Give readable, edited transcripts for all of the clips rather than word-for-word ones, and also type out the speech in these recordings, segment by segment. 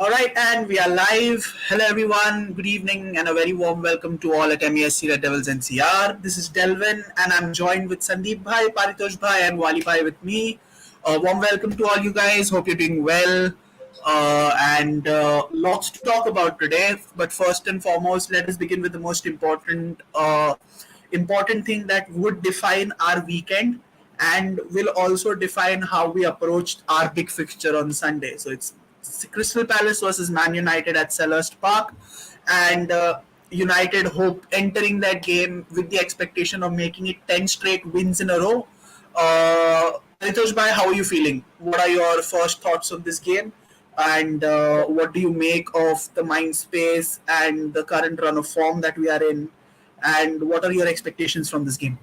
All right, and we are live. Hello, everyone. Good evening, and a very warm welcome to all at MESC Red Devils NCR. This is Delvin, and I'm joined with Sandeep Bhai, Paritosh Bhai, and Wali Bhai with me. A warm welcome to all you guys. Hope you're doing well. And lots to talk about today. But first and foremost, let us begin with the most important thing that would define our weekend and will also define how we approached our big fixture on Sunday. So it's Crystal Palace versus Man United at Selhurst Park, and United hope entering that game with the expectation of making it 10 straight wins in a row. Paritosh Bhai, how are you feeling? What are your first thoughts on this game? And what do you make of the mind space and the current run of form that we are in? And what are your expectations from this game?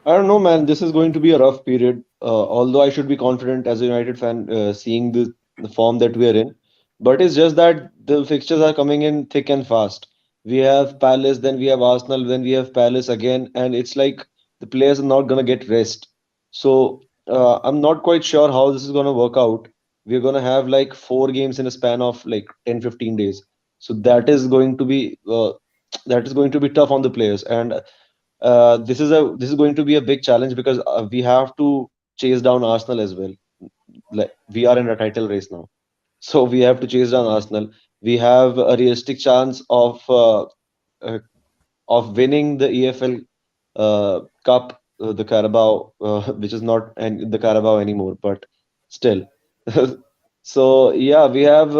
I don't know, man. This is going to be a rough period. Although I should be confident as a United fan, seeing the form that we are in. But it's just that the fixtures are coming in thick and fast. We have Palace, then we have Arsenal, then we have Palace again, and it's like the players are not gonna get rest. So I'm not quite sure how this is gonna work out. We're gonna have like 4 games in a span of like 10, 15 days. So that is going to be tough on the players, and this is going to be a big challenge because we have to chase down Arsenal as well. Like we are in a title race now, so we have to chase down Arsenal. We have a realistic chance uh, of winning the EFL Cup, the Carabao, which is not the Carabao anymore, but still. So yeah, we have.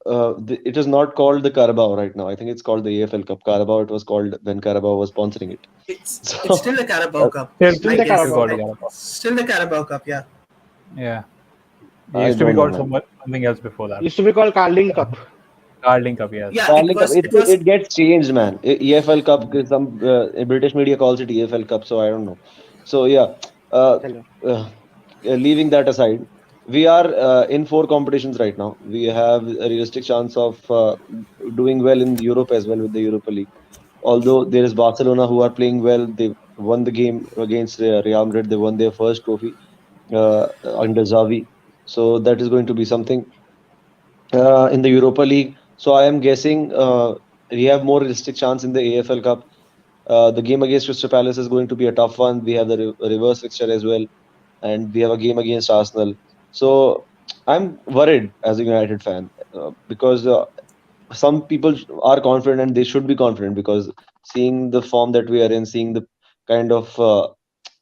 It is not called the Carabao right now. I think it's called the EFL Cup. Carabao, it was called when Carabao was sponsoring it. It's So still the Carabao Cup, Still, I Still the guess. still got Carabao the Cup. Garnacho. Still the Carabao Cup, yeah. Yeah. It I used to be don't know, called man. something else before that. Used to be called Carling Cup. Carling Cup, yes. Yeah, it Darling Cup. was It, it it was it gets changed, man. EFL Cup. Some British media calls it EFL Cup, so I don't know. So yeah, uh, Hello. leaving that aside, we are in 4 competitions right now. We have a realistic chance of doing well in Europe as well with the Europa League. Although there is Barcelona who are playing well, they won the game against Real Madrid. They won their first trophy under Xavi. So that is going to be something in the Europa League. So I am guessing we have more realistic chance in the AFL Cup. The game against Crystal Palace is going to be a tough one. We have the reverse fixture as well, and we have a game against Arsenal. So I'm worried as a United fan because some people are confident and they should be confident because seeing the form that we are in, seeing the kind of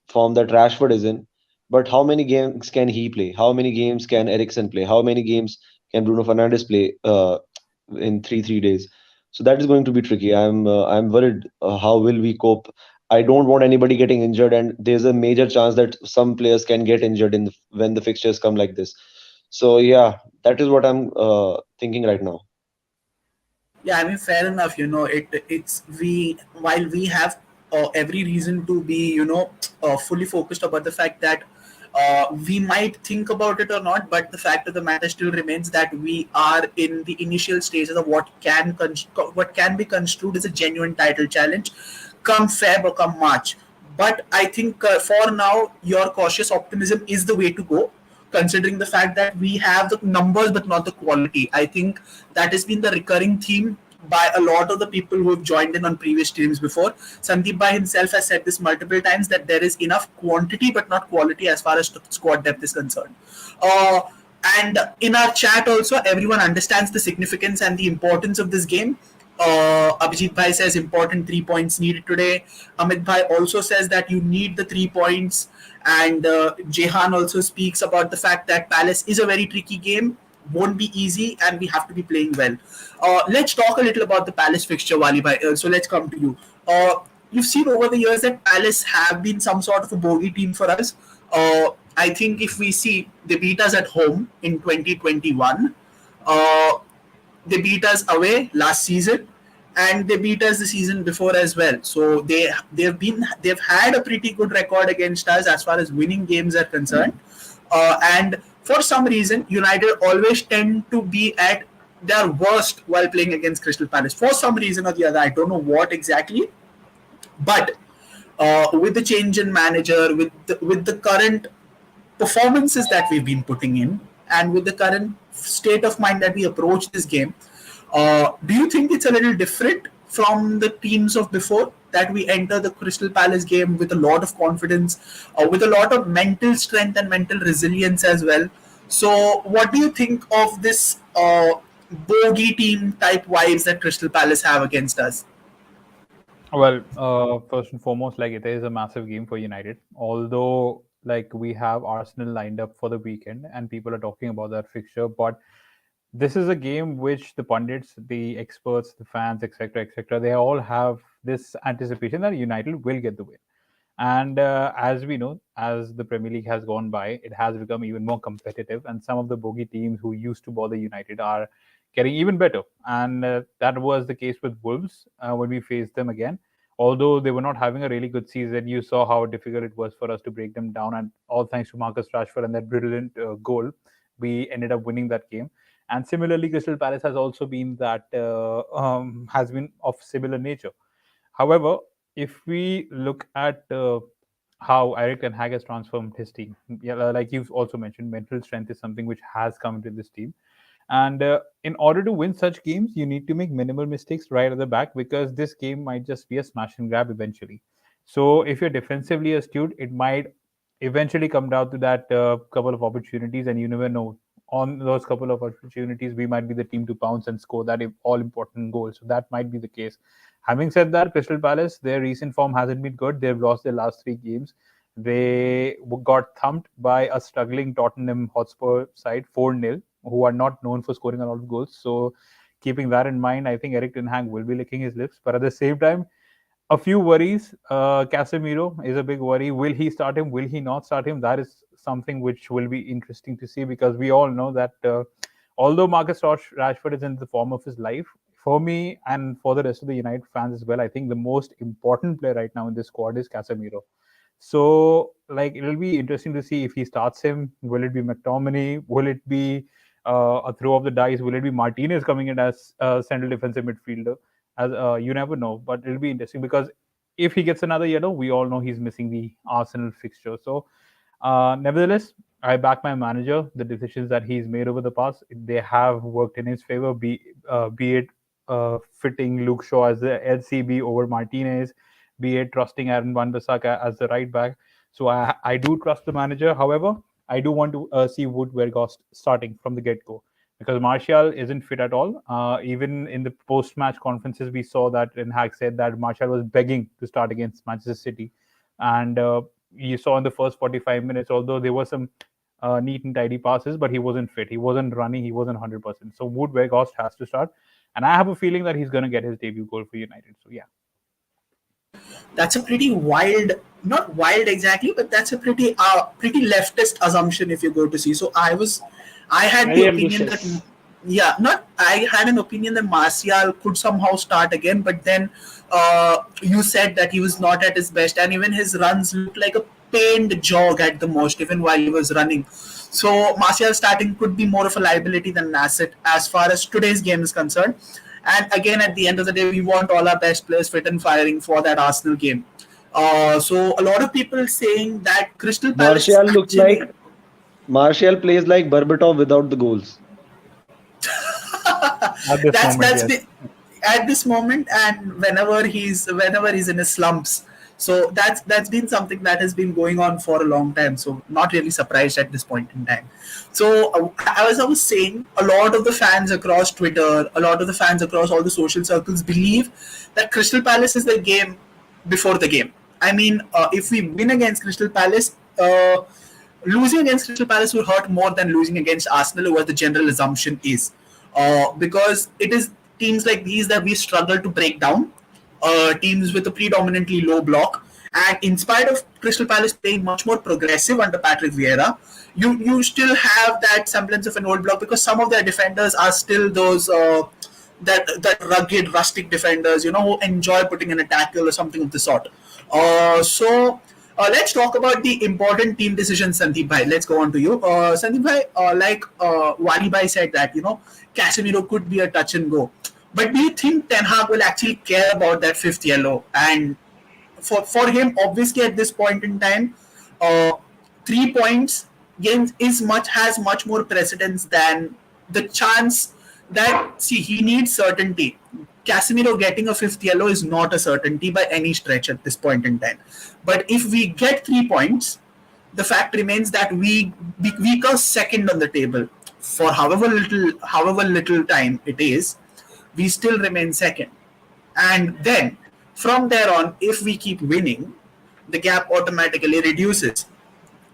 form that Rashford is in. But how many games can he play? How many games can Eriksen play? How many games can Bruno Fernandes play in 3 days? So that is going to be tricky. I'm worried. How will we cope? I don't want anybody getting injured, and there's a major chance that some players can get injured when the fixtures come like this. So yeah, that is what I'm thinking right now. yeah, I mean, fair enough. It's we while we have every reason to be fully focused about the fact that we might think about it or not, but the fact of the matter still remains that we are in the initial stages of what can be construed as a genuine title challenge, come Feb or come March. But I think for now, your cautious optimism is the way to go, considering the fact that we have the numbers but not the quality. I think that has been the recurring theme by a lot of the people who have joined in on previous streams before. Sandeep Bhai himself has said this multiple times that there is enough quantity but not quality as far as squad depth is concerned. Uh, and in our chat also, everyone understands the significance and the importance of this game. Abhijit Bhai says important 3 points needed today. Amit Bhai also says that you need the 3 points. And Jehan also speaks about the fact that Palace is a very tricky game, won't be easy, and we have to be playing well. Let's talk a little about the Palace fixture, Wali Bhai. So let's come to you. You've seen over the years that Palace have been some sort of a bogey team for us. I think if we see, they beat us at home in 2021. Uh, they beat us away last season, and they beat us the season before as well. So they've had a pretty good record against us as far as winning games are concerned. And for some reason, United always tend to be at their worst while playing against Crystal Palace. For some reason or the other, I don't know what exactly, but with the change in manager, with the current performances that we've been putting in, and with the current state of mind that we approach this game, do you think it's a little different from the teams of before, that we enter the Crystal Palace game with a lot of confidence, with a lot of mental strength and mental resilience as well? So, what do you think of this bogey team type vibes that Crystal Palace have against us? Well, first and foremost, like it is a massive game for United. Although, like we have Arsenal lined up for the weekend, and people are talking about that fixture, but this is a game which the pundits, the experts, the fans, etc., they all have this anticipation that United will get the win. And as we know, as the Premier League has gone by, it has become even more competitive, and some of the bogey teams who used to bother United are getting even better. And that was the case with Wolves when we faced them again. Although they were not having a really good season, you saw how difficult it was for us to break them down. And all thanks to Marcus Rashford and that brilliant goal, we ended up winning that game. And similarly, Crystal Palace has also been that has been of similar nature. However, if we look at how Eric Ten Hag has transformed his team, yeah, like you've also mentioned, mental strength is something which has come into this team. And in order to win such games, you need to make minimal mistakes right at the back, because this game might just be a smash and grab eventually. So if you're defensively astute, it might eventually come down to that couple of opportunities, and you never know. On those couple of opportunities, we might be the team to pounce and score that all important goal. So that might be the case. Having said that, Crystal Palace, their recent form hasn't been good. They've lost their last three games. They got thumped by a struggling Tottenham Hotspur side 4-0, who are not known for scoring a lot of goals. So, keeping that in mind, I think Eric Ten Hag will be licking his lips. But at the same time, a few worries. Casemiro is a big worry. Will he start him? Will he not start him? That is something which will be interesting to see, because we all know that although Marcus Rashford is in the form of his life, for me and for the rest of the United fans as well, I think the most important player right now in this squad is Casemiro. So, like, it'll be interesting to see if he starts him. Will it be McTominay? Will it be a throw of the dice? Will it be Martinez coming in as central defensive midfielder? As you never know, but it'll be interesting, because if he gets another yellow, we all know he's missing the Arsenal fixture. So, nevertheless, I back my manager. The decisions that he's made over the past, they have worked in his favor. Be it fitting Luke Shaw as the LCB over Martinez, be it trusting Aaron Wan-Bissaka as the right back. So I do trust the manager. However, I do want to see Wood Weghorst starting from the get-go, because Martial isn't fit at all. Even in the post-match conferences, we saw that Ten Hag said that Martial was begging to start against Manchester City. And you saw in the first 45 minutes, although there were some neat and tidy passes, but he wasn't fit. He wasn't running. He wasn't 100%. So Wood Weghorst has to start. And I have a feeling that he's going to get his debut goal for United. So, yeah. That's a pretty wild, not wild exactly, but that's a pretty leftist assumption if you go to see. So I had the Very opinion that, ambitious. yeah, not I had an opinion that Martial could somehow start again, but then you said that he was not at his best, and even his runs looked like a pained jog at the most, even while he was running. So Martial starting could be more of a liability than an asset as far as today's game is concerned. And again, at the end of the day, we want all our best players fit and firing for that Arsenal game. So a lot of people saying that Crystal Palace is Martial looks like actually Martial plays like Berbatov without the goals. At this that's moment, that's yes. the at this moment, and whenever he's in his slumps. So that's been something that has been going on for a long time. So not really surprised at this point in time. So as I was saying, a lot of the fans across Twitter, a lot of the fans across all the social circles believe that Crystal Palace is the game before the game. I mean, if we win against Crystal Palace, losing against Crystal Palace will hurt more than losing against Arsenal, or what the general assumption is. Because it is teams like these that we struggle to break down, teams with a predominantly low block. And in spite of Crystal Palace playing much more progressive under Patrick Vieira, you still have that semblance of an old block, because some of their defenders are still those that rugged, rustic defenders, who enjoy putting in a tackle or something of the sort. So let's talk about the important team decisions, Sandeep Bhai. Let's go on to you. Sandeep Bhai, like Wali Bhai said that, Casemiro could be a touch and go. But do you think Ten Hag will actually care about that fifth yellow? And for him, obviously, at this point in time, uh, 3 points game has much more precedence than the chance that, see, he needs certainty. Casemiro getting a fifth yellow is not a certainty by any stretch at this point in time. But if we get 3 points, the fact remains that we come second on the table for however little time it is. We still remain second, and then from there on, if we keep winning, the gap automatically reduces.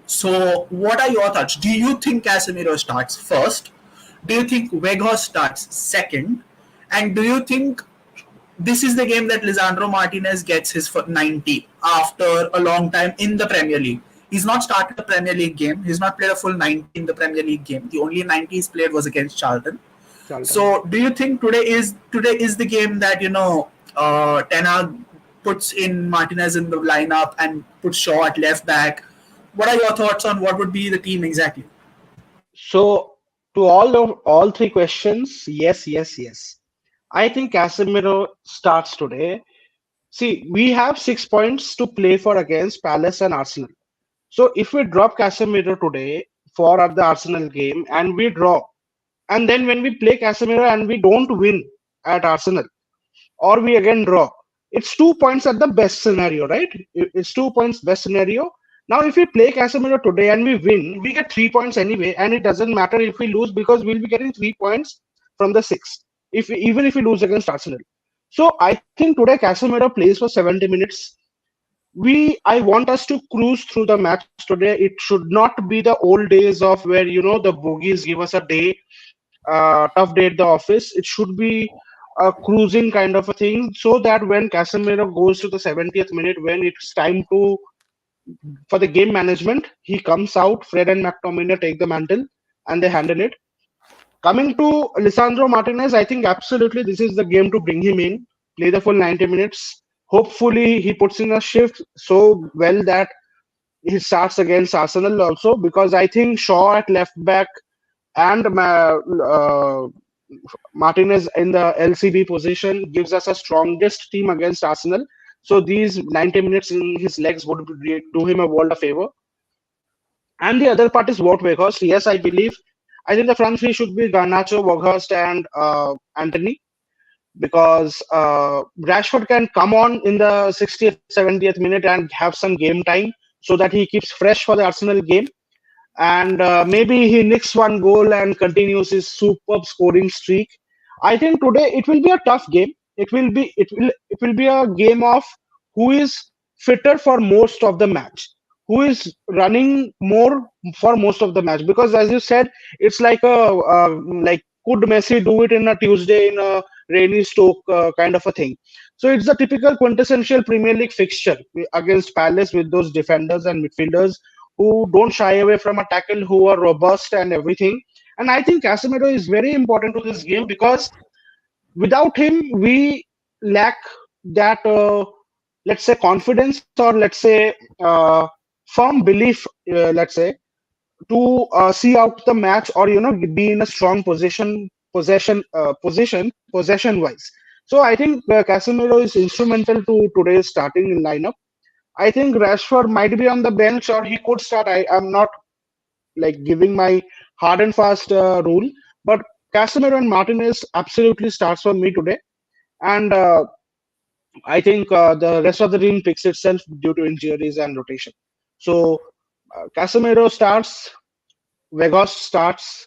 So, what are your thoughts? Do you think Casemiro starts first? Do you think Weghorst starts second? And do you think this is the game that Lisandro Martinez gets his 90 after a long time in the Premier League? He's not started a Premier League game. He's not played a full 90 in the Premier League game. The only 90 he's played was against Charlton. So, do you think today is the game that Ten Hag puts in Martinez in the lineup and puts Shaw at left back? What are your thoughts on what would be the team exactly? So to all three questions, yes. I think Casemiro starts today. See, we have 6 points to play for against Palace and Arsenal. So if we drop Casemiro today for the Arsenal game and we draw, and then when we play Casemiro and we don't win at Arsenal, or we again draw, it's 2 points at the best scenario, right? It's 2 points best scenario. Now, if we play Casemiro today and we win, we get 3 points anyway, and it doesn't matter if we lose because we'll be getting 3 points from the 6, even if we lose against Arsenal. So I think today Casemiro plays for 70 minutes. I want us to cruise through the match today. It should not be the old days of where the bogeys give us a tough day at the office. It should be a cruising kind of a thing, so that when Casemiro goes to the 70th minute, when it's time for the game management, he comes out, Fred and McTominay take the mantle and they handle it. Coming to Lisandro Martinez, I think absolutely this is the game to bring him in, play the full 90 minutes. Hopefully he puts in a shift so well that he starts against Arsenal also, because I think Shaw at left back and Martinez in the LCB position gives us a strongest team against Arsenal. So these 90 minutes in his legs would do him a world of favor. And the other part is Wout Weghorst. Yes, I think the front three should be Garnacho, Weghorst, and Anthony, because Rashford can come on in the 60th, 70th minute and have some game time so that he keeps fresh for the Arsenal game. And maybe he nicks one goal and continues his superb scoring streak. I think today it will be a tough game. It will be a game of who is fitter for most of the match, who is running more for most of the match. Because as you said, it's like could Messi do it in a Tuesday in a rainy Stoke kind of a thing. So it's the typical quintessential Premier League fixture against Palace, with those defenders and midfielders who don't shy away from a tackle, who are robust and everything. And I think Casemiro is very important to this game, because without him, we lack that, let's say, confidence, or let's say firm belief, let's say, to see out the match, or be in a strong possession wise. So I think Casemiro is instrumental to today's starting lineup. I think Rashford might be on the bench, or he could start. I'm not giving my hard and fast rule, but Casemiro and Martinez absolutely starts for me today. And I think the rest of the team picks itself due to injuries and rotation. So Casemiro starts, Weghorst starts,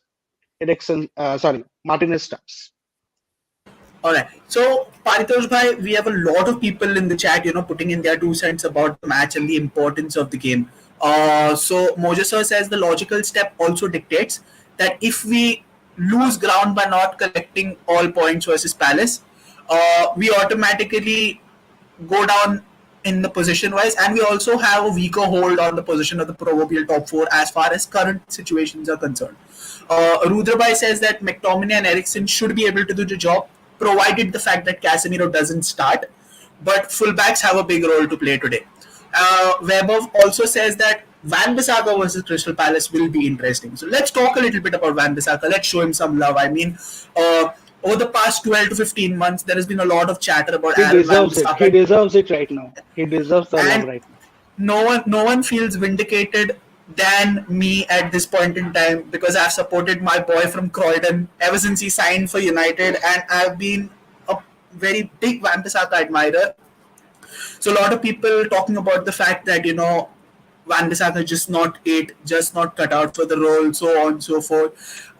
Martinez starts. All right. So, Paritosh bhai, we have a lot of people in the chat, putting in their 2 cents about the match and the importance of the game. So, Mojo sir says the logical step also dictates that if we lose ground by not collecting all points versus Palace, we automatically go down in the position wise, and we also have a weaker hold on the position of the proverbial top 4 as far as current situations are concerned. Rudrabai says that McTominay and Eriksen should be able to do the job, provided the fact that Casemiro doesn't start, but fullbacks have a big role to play today. Weber also says that Wan-Bissaka versus Crystal Palace will be interesting. So let's talk a little bit about Wan-Bissaka. Let's show him some love. I mean, over the past 12 to 15 months, there has been a lot of chatter about He deserves it. He deserves it right now. He deserves the love right now. No one feels vindicated than me at this point in time because I've supported my boy from Croydon ever since he signed for United, and I've been a very big Wan-Bissaka admirer. So a lot of people talking about the fact that Wan-Bissaka just not it, just not cut out for the role, so on and so forth.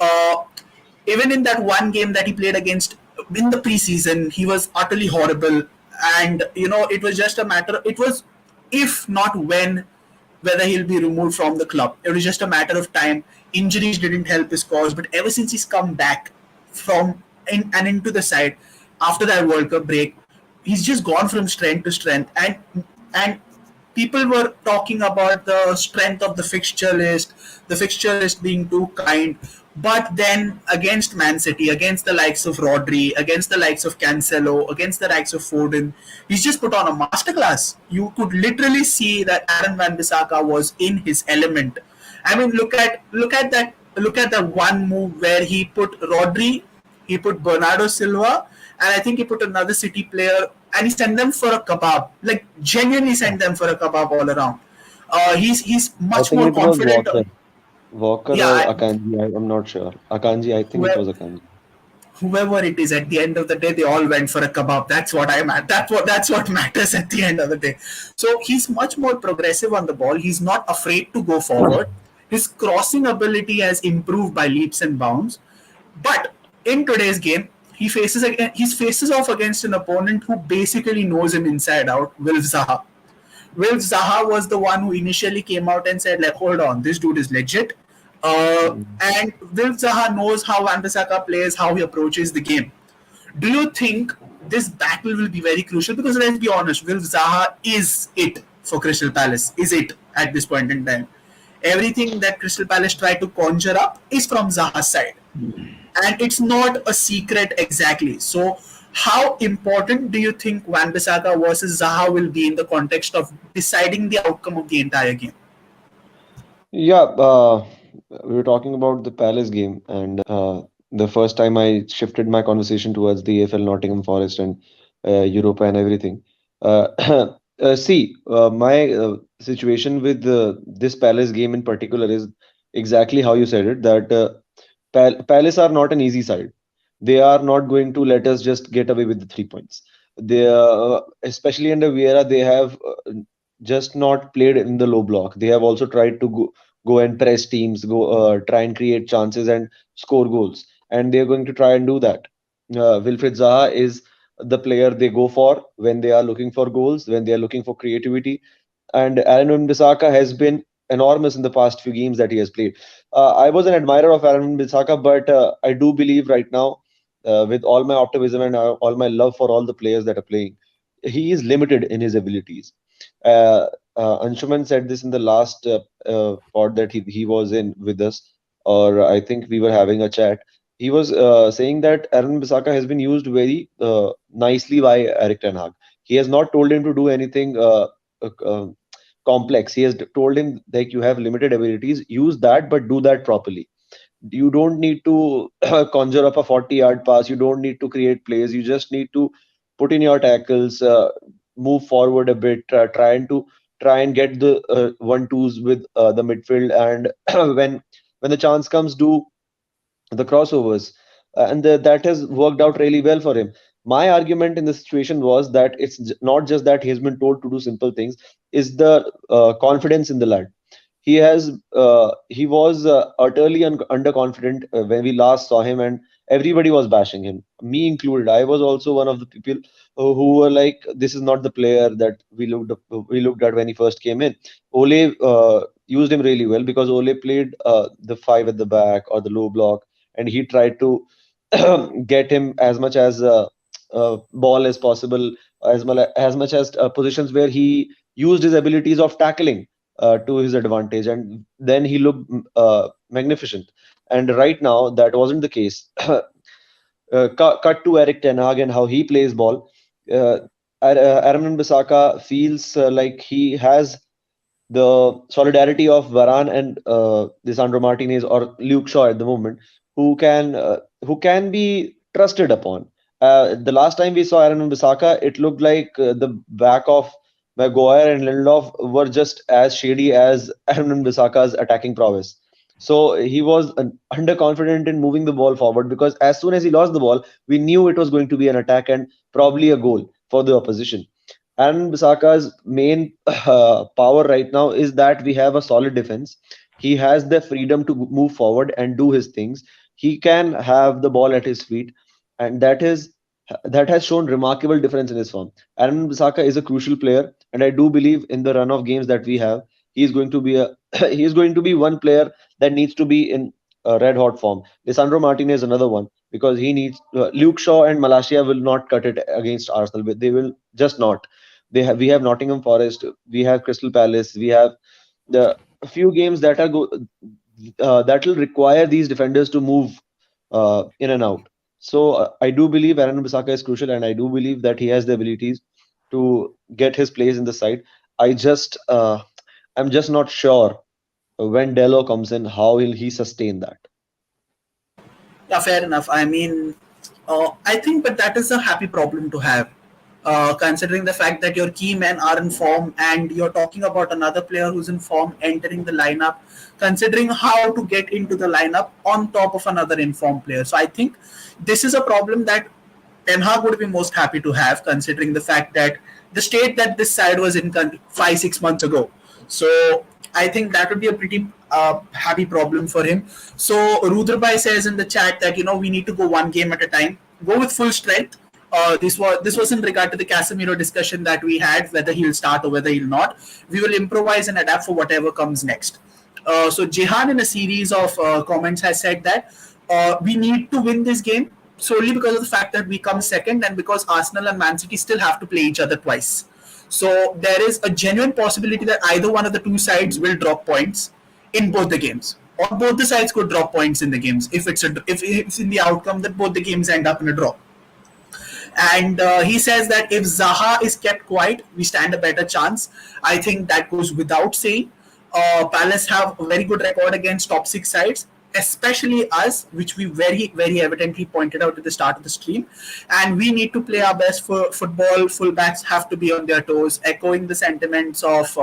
Even in that one game that he played against in the preseason, he was utterly horrible, and it was just a matter. It was if not when whether he'll be removed from the club. It was just a matter of time. Injuries didn't help his cause, but ever since he's come back from and into the side after that World Cup break, he's just gone from strength to strength. And people were talking about the strength of the fixture list being too kind. But then against Man City, against the likes of Rodri, against the likes of Cancelo, against the likes of Foden, he's just put on a masterclass. You could literally see that Aaron Wan-Bissaka was in his element. I mean, look at that one move where he put Rodri, he put Bernardo Silva, and I think he put another City player, and he sent them for a kebab. Like genuinely sent them for a kebab all around. He's I much think more it was confident. Walker Yeah, or Akanji. I'm not sure. Akanji, I think it was Akanji. whoever it is, at the end of the day, they all went for a kebab. That's what I'm at. That's what matters at the end of the day. So he's much more progressive on the ball. He's not afraid to go forward. His crossing ability has improved by leaps and bounds. But in today's game, he faces off against an opponent who basically knows him inside out, Wilf Zaha. Will Zaha was the one who initially came out and said, like, hold on, this dude is legit. Mm. And Will Zaha knows how Wan-Bissaka plays, how he approaches the game. Do you think this battle will be very crucial? Because let's be honest, Will Zaha is it for Crystal Palace, is it at this point in time. Everything that Crystal Palace tried to conjure up is from Zaha's side, and it's not a secret exactly. So, how important do you think Wan-Bissaka versus Zaha will be in the context of deciding the outcome of the entire game? Yeah, we were talking about the Palace game, and the first time I shifted my conversation towards the AFL Nottingham Forest and Europa and everything. My situation with this Palace game in particular is exactly how you said it, that Palace are not an easy side. They are not going to let us just get away with the 3 points. They, especially under Vieira, they have just not played in the low block. They have also tried to go and press teams, go try and create chances and score goals, and they're going to try and do that. Wilfried Zaha is the player they go for when they are looking for goals, when they are looking for creativity, and Aaron Wan-Bissaka has been enormous in the past few games that he has played. I was an admirer of Aaron Wan-Bissaka, but I do believe right now, with all my optimism and all my love for all the players that are playing, he is limited in his abilities. Uh, Anshuman said this in the last pod that he was in with us, or I think we were having a chat. He was saying that Aaron Bissaka has been used very nicely by Eric Ten Hag. He has not told him to do anything uh, complex. He has told him like you have limited abilities, use that, but do that properly. You don't need to conjure up a 40-yard pass. You don't need to create plays. You just need to put in your tackles, move forward a bit, try and get the one twos with the midfield, and when the chance comes, do the crossovers, that has worked out really well for him. My argument in the situation was that it's not just that he's been told to do simple things, is the confidence in the lad. He was utterly underconfident when we last saw him, and everybody was bashing him, me included. I was also one of the people who were like, this is not the player that we looked at when he first came in. Ole used him really well because Ole played the five at the back or the low block, and he tried to get him as much as ball as possible, as much as positions where he used his abilities of tackling to his advantage, and then he looked magnificent. And right now, that wasn't the case. Cut to Eric Ten Hag and how he plays ball. Uh, Aaron Bissaka feels like he has the solidarity of Varane and Lisandro Martinez or Luke Shaw at the moment, who can be trusted upon. The last time we saw Aaron Bissaka, it looked like the back of Maguire and Lindelof were just as shady as Aaron Bissaka's attacking prowess. So he was underconfident in moving the ball forward because as soon as he lost the ball, we knew it was going to be an attack and probably a goal for the opposition. And Bisaka's main power right now is that we have a solid defense. He has the freedom to move forward and do his things. He can have the ball at his feet, and that has shown remarkable difference in his form. Aaron Bisaka is a crucial player, and I do believe in the run of games that we have, he is going to be a he is going to be one player that needs to be in red hot form. Lisandro Martinez is another one because he needs Luke Shaw and Malasia will not cut it against Arsenal. But they will just not. We have Nottingham Forest, we have Crystal Palace, we have the a few games that that will require these defenders to move in and out. So I do believe Aaron Bissaka is crucial, and I do believe that he has the abilities to get his place in the side. I'm just not sure when Delo comes in, how will he sustain that? Yeah, fair enough. I mean, I think, but that is a happy problem to have, considering the fact that your key men are in form and you're talking about another player who's in form entering the lineup, considering how to get into the lineup on top of another informed player. So I think this is a problem that Ten Hag would be most happy to have, considering the fact that the state that this side was in 5 6 months ago. So I think that would be a pretty happy problem for him. So Rudrabai says in the chat that we need to go one game at a time, go with full strength. This was in regard to the Casemiro discussion that we had, whether he'll start or whether he'll not. We will improvise and adapt for whatever comes next. So Jehan in a series of comments has said that we need to win this game solely because of the fact that we come second and because Arsenal and Man City still have to play each other twice. So there is a genuine possibility that either one of the two sides will drop points in both the games, or both the sides could drop points in the games if it's in the outcome that both the games end up in a draw. And he says that if Zaha is kept quiet, we stand a better chance. I think that goes without saying. Palace have a very good record against top six sides, especially us, which we very, very evidently pointed out at the start of the stream. And we need to play our best for football. Fullbacks have to be on their toes, echoing the sentiments of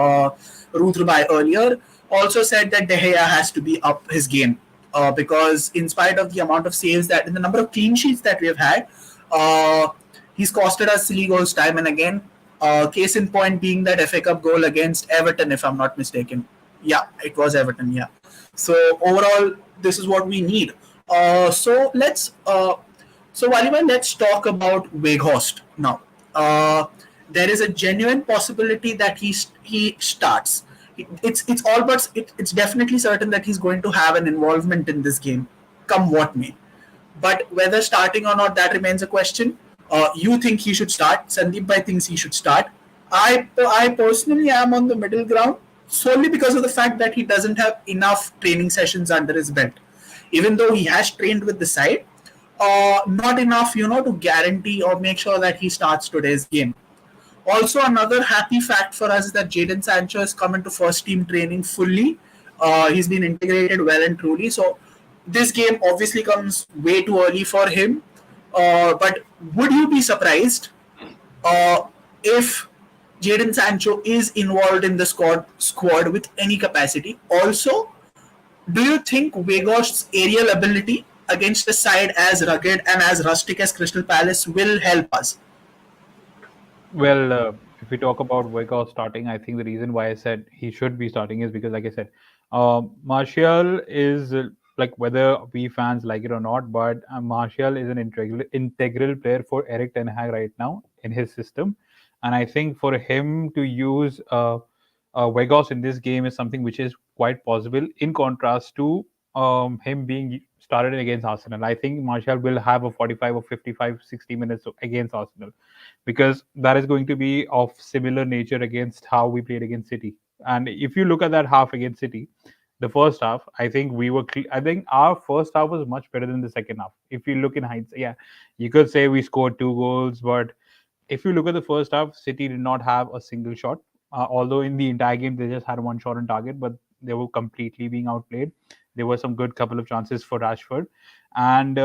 Ruth Rubai earlier. Also said that De Gea has to be up his game because, in spite of the amount of saves that, in the number of clean sheets that we have had, he's costed us silly goals time and again. Case in point being that FA Cup goal against Everton, if I'm not mistaken. Yeah, it was Everton. Yeah. So overall, this is what we need. So Valiva, let's talk about Weghorst now. There is a genuine possibility that he starts. It's definitely certain that he's going to have an involvement in this game, come what may. But whether starting or not, that remains a question. You think he should start. Sandeep Bhai thinks he should start. I personally am on the middle ground solely because of the fact that he doesn't have enough training sessions under his belt. Even though he has trained with the side, not enough, to guarantee or make sure that he starts today's game. Also, another happy fact for us is that Jadon Sancho has come into first team training fully. He's been integrated well and truly. So this game obviously comes way too early for him. But would you be surprised if Jadon Sancho is involved in the squad with any capacity? Also, do you think Weghorst's aerial ability against a side as rugged and as rustic as Crystal Palace will help us? Well, if we talk about Weghorst starting, I think the reason why I said he should be starting is because, like I said, Martial is like whether we fans like it or not, but Martial is an integral player for Eric Ten Hag right now in his system, and I think for him to use Weghorst in this game is something which is quite possible. In contrast to him being started against Arsenal, I think Martial will have a 45 or 55, 60 minutes against Arsenal because that is going to be of similar nature against how we played against City. And if you look at that half against City, the first half, I think I think our first half was much better than the second half. If you look in hindsight, yeah, you could say we scored 2 goals, but if you look at the first half, City did not have a single shot. Although in the entire game they just had one shot on target, but they were completely being outplayed. There were some good couple of chances for Rashford, and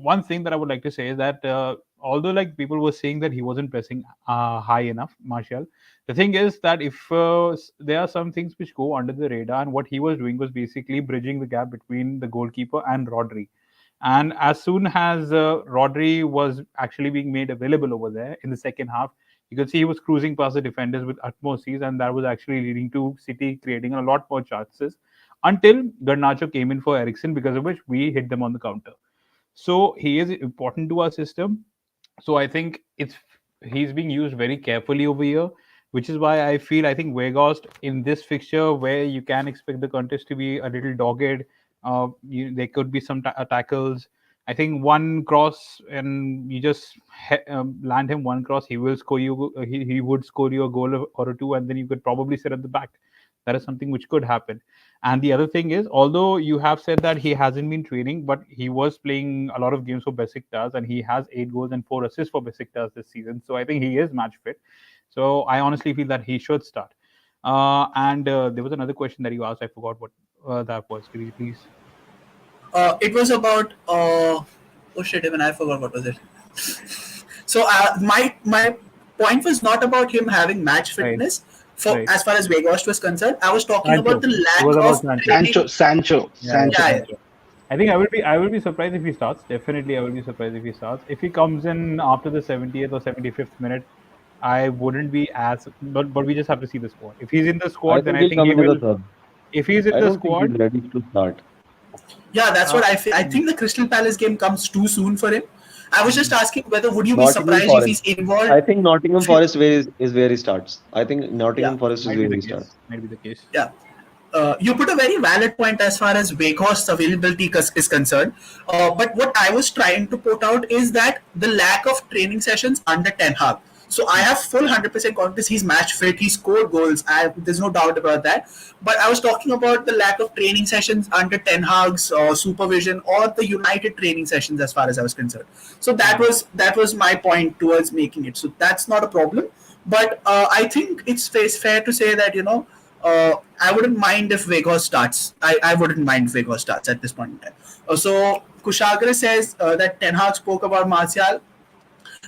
one thing that I would like to say is that although like people were saying that he wasn't pressing high enough, Martial. The thing is that if there are some things which go under the radar, and what he was doing was basically bridging the gap between the goalkeeper and Rodri. And as soon as Rodri was actually being made available over there in the second half, you could see he was cruising past the defenders with utmost ease, and that was actually leading to City creating a lot more chances until Garnacho came in for Eriksen, because of which we hit them on the counter. So he is important to our system. So I think he's being used very carefully over here, which is why I think Weghorst in this fixture, where you can expect the contest to be a little dogged, there could be some tackles. I think one cross and you just land him one cross, he will score you. He would score you a goal or two, and then you could probably sit at the back. That is something which could happen. And the other thing is, although you have said that he hasn't been training, but he was playing a lot of games for Besiktas, and he has 8 goals and 4 assists for Besiktas this season. So I think he is match fit. So I honestly feel that he should start. And there was another question that you asked. I forgot what that was. Could you please? It was about oh shit, even I forgot what was it. So my point was not about him having match Right. fitness. For Right. as far as Weghorst was concerned, I was talking Sancho. about the It lack was about of Sancho. training. Sancho. Yeah, Yeah, Sancho. I think I will be surprised if he starts. Definitely, I will be surprised if he starts. If he comes in after the 70th or 75th minute, I wouldn't be as. But we just have to see the squad. If he's in the I squad, then think I he'll think come he in as a will. sub. If he's in I the don't think squad, he's ready to start. yeah, that's uh, what I feel. I think the Crystal Palace game comes too soon for him. I was just asking whether would you be Nottingham surprised if he's Forest. involved? I think Nottingham Forest is where he starts. I think Yeah, Nottingham Forest is might be where the he case. starts. Might be the case. yeah. You put a very valid point as far as Weghorst's availability is concerned. But what I was trying to put out is that the lack of training sessions under Ten Hag. So I have full 100% confidence he's match fit. He scored goals. There's no doubt about that. But I was talking about the lack of training sessions under Ten Hag's supervision, or the United training sessions as far as I was concerned. So that was my point towards making it. So that's not a problem. But I think it's fair to say that I wouldn't mind if Weghorst starts. I wouldn't mind if Weghorst starts at this point in time. So Kushagra says that Ten Hag spoke about Martial.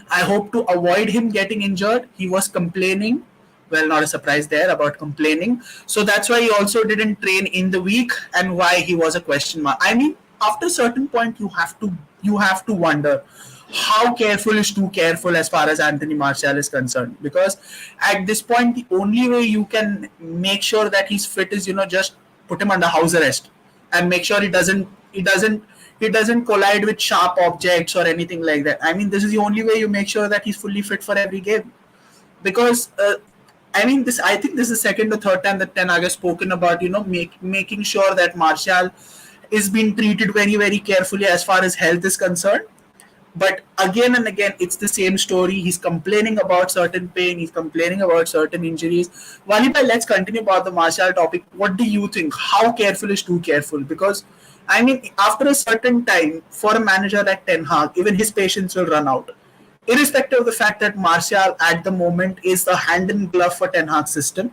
I hope to avoid him getting injured. He was complaining. Well, not a surprise there about complaining. So that's why he also didn't train in the week, and why he was a question mark. I mean, after a certain point, you have to wonder how careful is too careful as far as Anthony Martial is concerned. Because at this point, the only way you can make sure that he's fit is just put him under house arrest and make sure he doesn't collide with sharp objects or anything like that. I mean, this is the only way you make sure that he's fully fit for every game. Because I mean, this I think this is the second or third time that Ten Hag has spoken about making sure that Martial is being treated very very carefully as far as health is concerned. But again and again, it's the same story. He's complaining about certain pain. He's complaining about certain injuries. Walibai, let's continue about the Martial topic. What do you think? How careful is too careful? Because, I mean, after a certain time, for a manager like Ten Hag, even his patience will run out. Irrespective of the fact that Martial at the moment is the hand in glove for Ten Hag's system.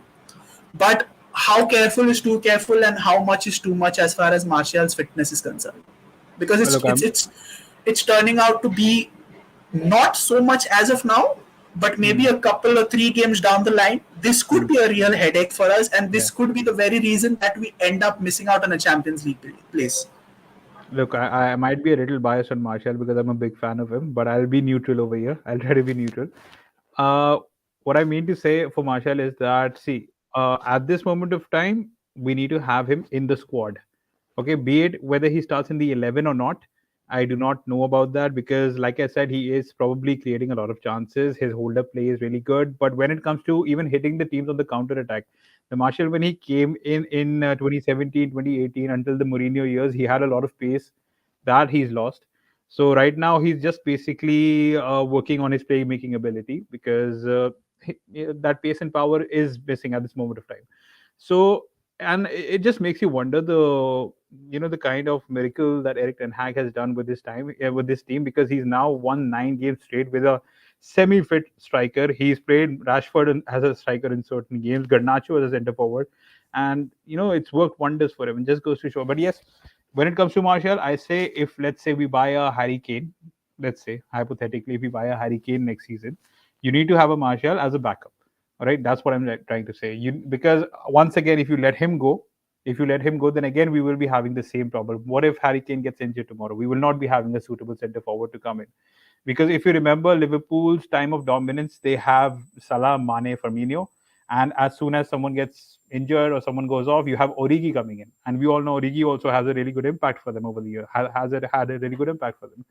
But how careful is too careful, and how much is too much as far as Martial's fitness is concerned? Because it's Look, it's it's it's turning out to be not so much as of now, but maybe a couple or 3 games down the line, this could be a real headache for us, and yeah. this could be the very reason that we end up missing out on a Champions League place. Look, I might be a little biased on Martial because I'm a big fan of him, but I'll be neutral over here. I'll try to be neutral. Uh, what I mean to say for Martial is that, see, at this moment of time, we need to have him in the squad. Okay, be it whether he starts in the 11 or not, I do not know about that, because, like I said, he is probably creating a lot of chances. His hold up play is really good. But when it comes to even hitting the teams on the counter attack, the Martial, when he came in 2017, 2018, until the Mourinho years, he had a lot of pace that he's lost. So right now he's just basically working on his playmaking ability, because that pace and power is missing at this moment of time. So, and it just makes you wonder the kind of miracle that Erik Ten Hag has done with this time with this team, because he's now won 9 games straight with a semi-fit striker. He's played Rashford as a striker in certain games, Garnacho as a centre forward, and it's worked wonders for him. And just goes to show. But yes, when it comes to Martial, I say, if let's say we buy a Harry Kane, let's say hypothetically, if you buy a Harry Kane next season, you need to have a Martial as a backup. All right, that's what I'm trying to say. Because once again, if you let him go, then again we will be having the same problem. What if Harry Kane gets injured tomorrow? We will not be having a suitable centre forward to come in. Because if you remember Liverpool's time of dominance, they have Salah, Mane, Firmino, and as soon as someone gets injured or someone goes off, you have Origi coming in, and we all know Origi also has a really good impact for them over the year. Has it had a really good impact for them?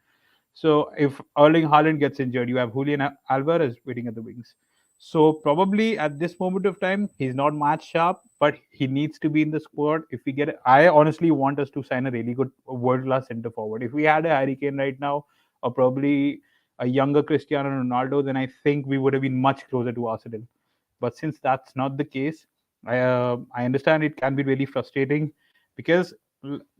So if Erling Haaland gets injured, you have Julian Alvarez waiting at the wings. So probably at this moment of time, he's not match sharp, but he needs to be in the squad. If we get, I honestly want us to sign a really good world class centre forward. If we had a Harry Kane right now, or probably a younger Cristiano Ronaldo, then I think we would have been much closer to Arsenal. But since that's not the case, I understand it can be really frustrating because,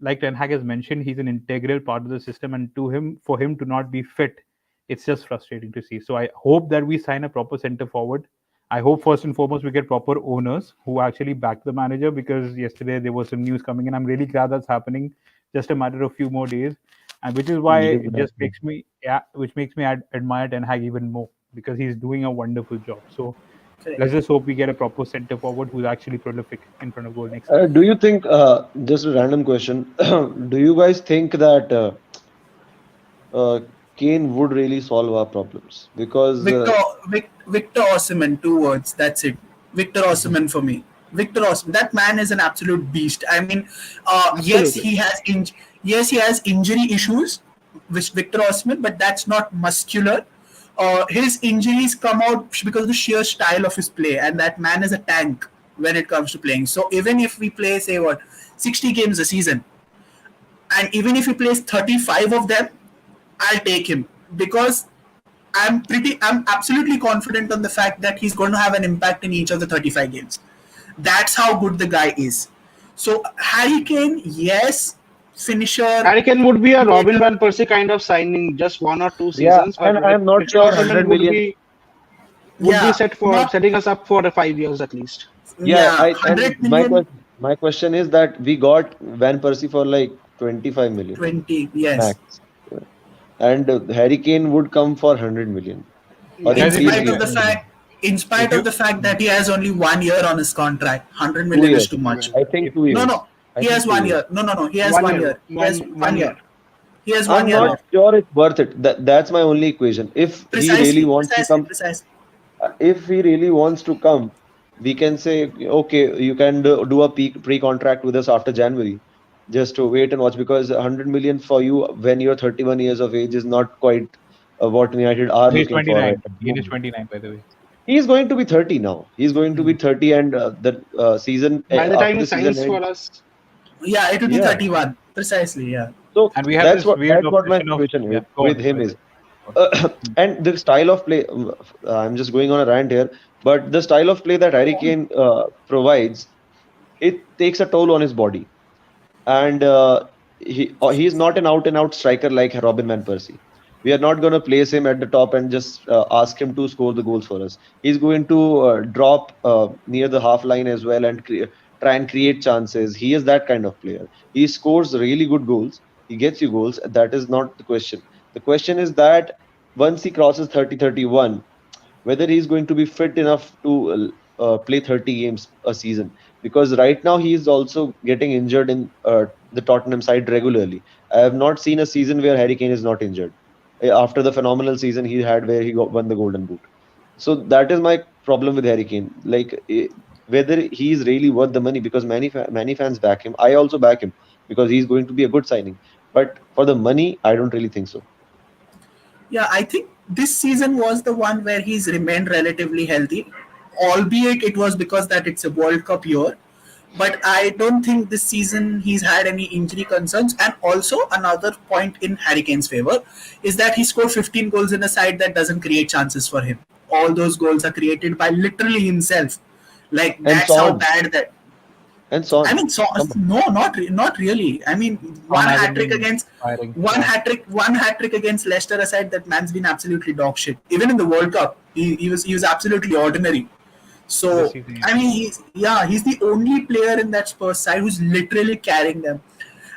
like Ten Hag has mentioned, he's an integral part of the system, and for him to not be fit, it's just frustrating to see. So I hope that we sign a proper centre forward. I hope first and foremost we get proper owners who actually back the manager, because yesterday there was some news coming in. I'm really glad that's happening. Just a matter of few more days, and which is why it just makes me admire Ten Hag even more, because he's doing a wonderful job. So let's just hope we get a proper centre forward who's actually prolific in front of goal next season. Do you think, just a random question, do you guys think that Kane would really solve our problems? Because Victor Osimhen, 2 words. That's it. Victor Osimhen for me. Victor Osimhen. That man is an absolute beast. I mean, yes, he has injury issues with Victor Osimhen, but that's not muscular. His injuries come out because of the sheer style of his play, and that man is a tank when it comes to playing. So even if we play, say 60 games a season, and even if he plays 35 of them, I'll take him, because I'm absolutely confident on the fact that he's going to have an impact in each of the 35 games. That's how good the guy is. So Harry Kane, yes, finisher. Harry Kane would be a Robin van Persie kind of signing, just 1 or 2 seasons. Yeah, and I'm not sure 100 million would be setting us up for 5 years at least. My question is that we got Van Persie for like 25 million. 20, yes. Max. And Harry Kane would come for 100 million. In spite of the fact that he has only 1 year on his contract, 100 million is too much. I think 2 years. No. He has 1 year. No. He has 1 year. He has 1 year. He has 1 year. I'm not sure it's worth it. That's my only equation. If he really wants to come, if he really wants to come, we can say, okay, you can do a pre-contract with us after January. Just to wait and watch, because 100 million for you when you're 31 years of age is not quite what United are looking for. He is 29, by the way. He's going to be 30 now. He's going to be 30, and the season. By the time he signs for us. Yeah, it will be 31. Precisely, yeah. So and we have that's what my question is with him is. And the style of play, I'm just going on a rant here, but the style of play that Harry Kane provides, it takes a toll on his body. And he's not an out-and-out striker like Robin van Persie. We are not going to place him at the top and just ask him to score the goals for us. He's going to drop near the half line as well and try and create chances. He is that kind of player. He scores really good goals. He gets you goals. That is not the question. The question is that once he crosses 30-31, whether he's going to be fit enough to play 30 games a season. Because right now he is also getting injured in the Tottenham side regularly. I have not seen a season where Harry Kane is not injured. After the phenomenal season he had where he won the Golden Boot. So that is my problem with Harry Kane. Like whether he is really worth the money, because many fans back him. I also back him because he's going to be a good signing. But for the money, I don't really think so. Yeah, I think this season was the one where he's remained relatively healthy. Albeit it was because that it's a World Cup year, but I don't think this season he's had any injury concerns. And also another point in Harry Kane's favor is that he scored 15 goals in a side that doesn't create chances for him. All those goals are created by literally himself. Like that's how bad that. And Son. I mean, no, not really. I mean, one hat trick against Leicester aside, that man's been absolutely dog shit. Even in the World Cup, he was absolutely ordinary. So I mean, he's the only player in that Spurs side who's literally carrying them.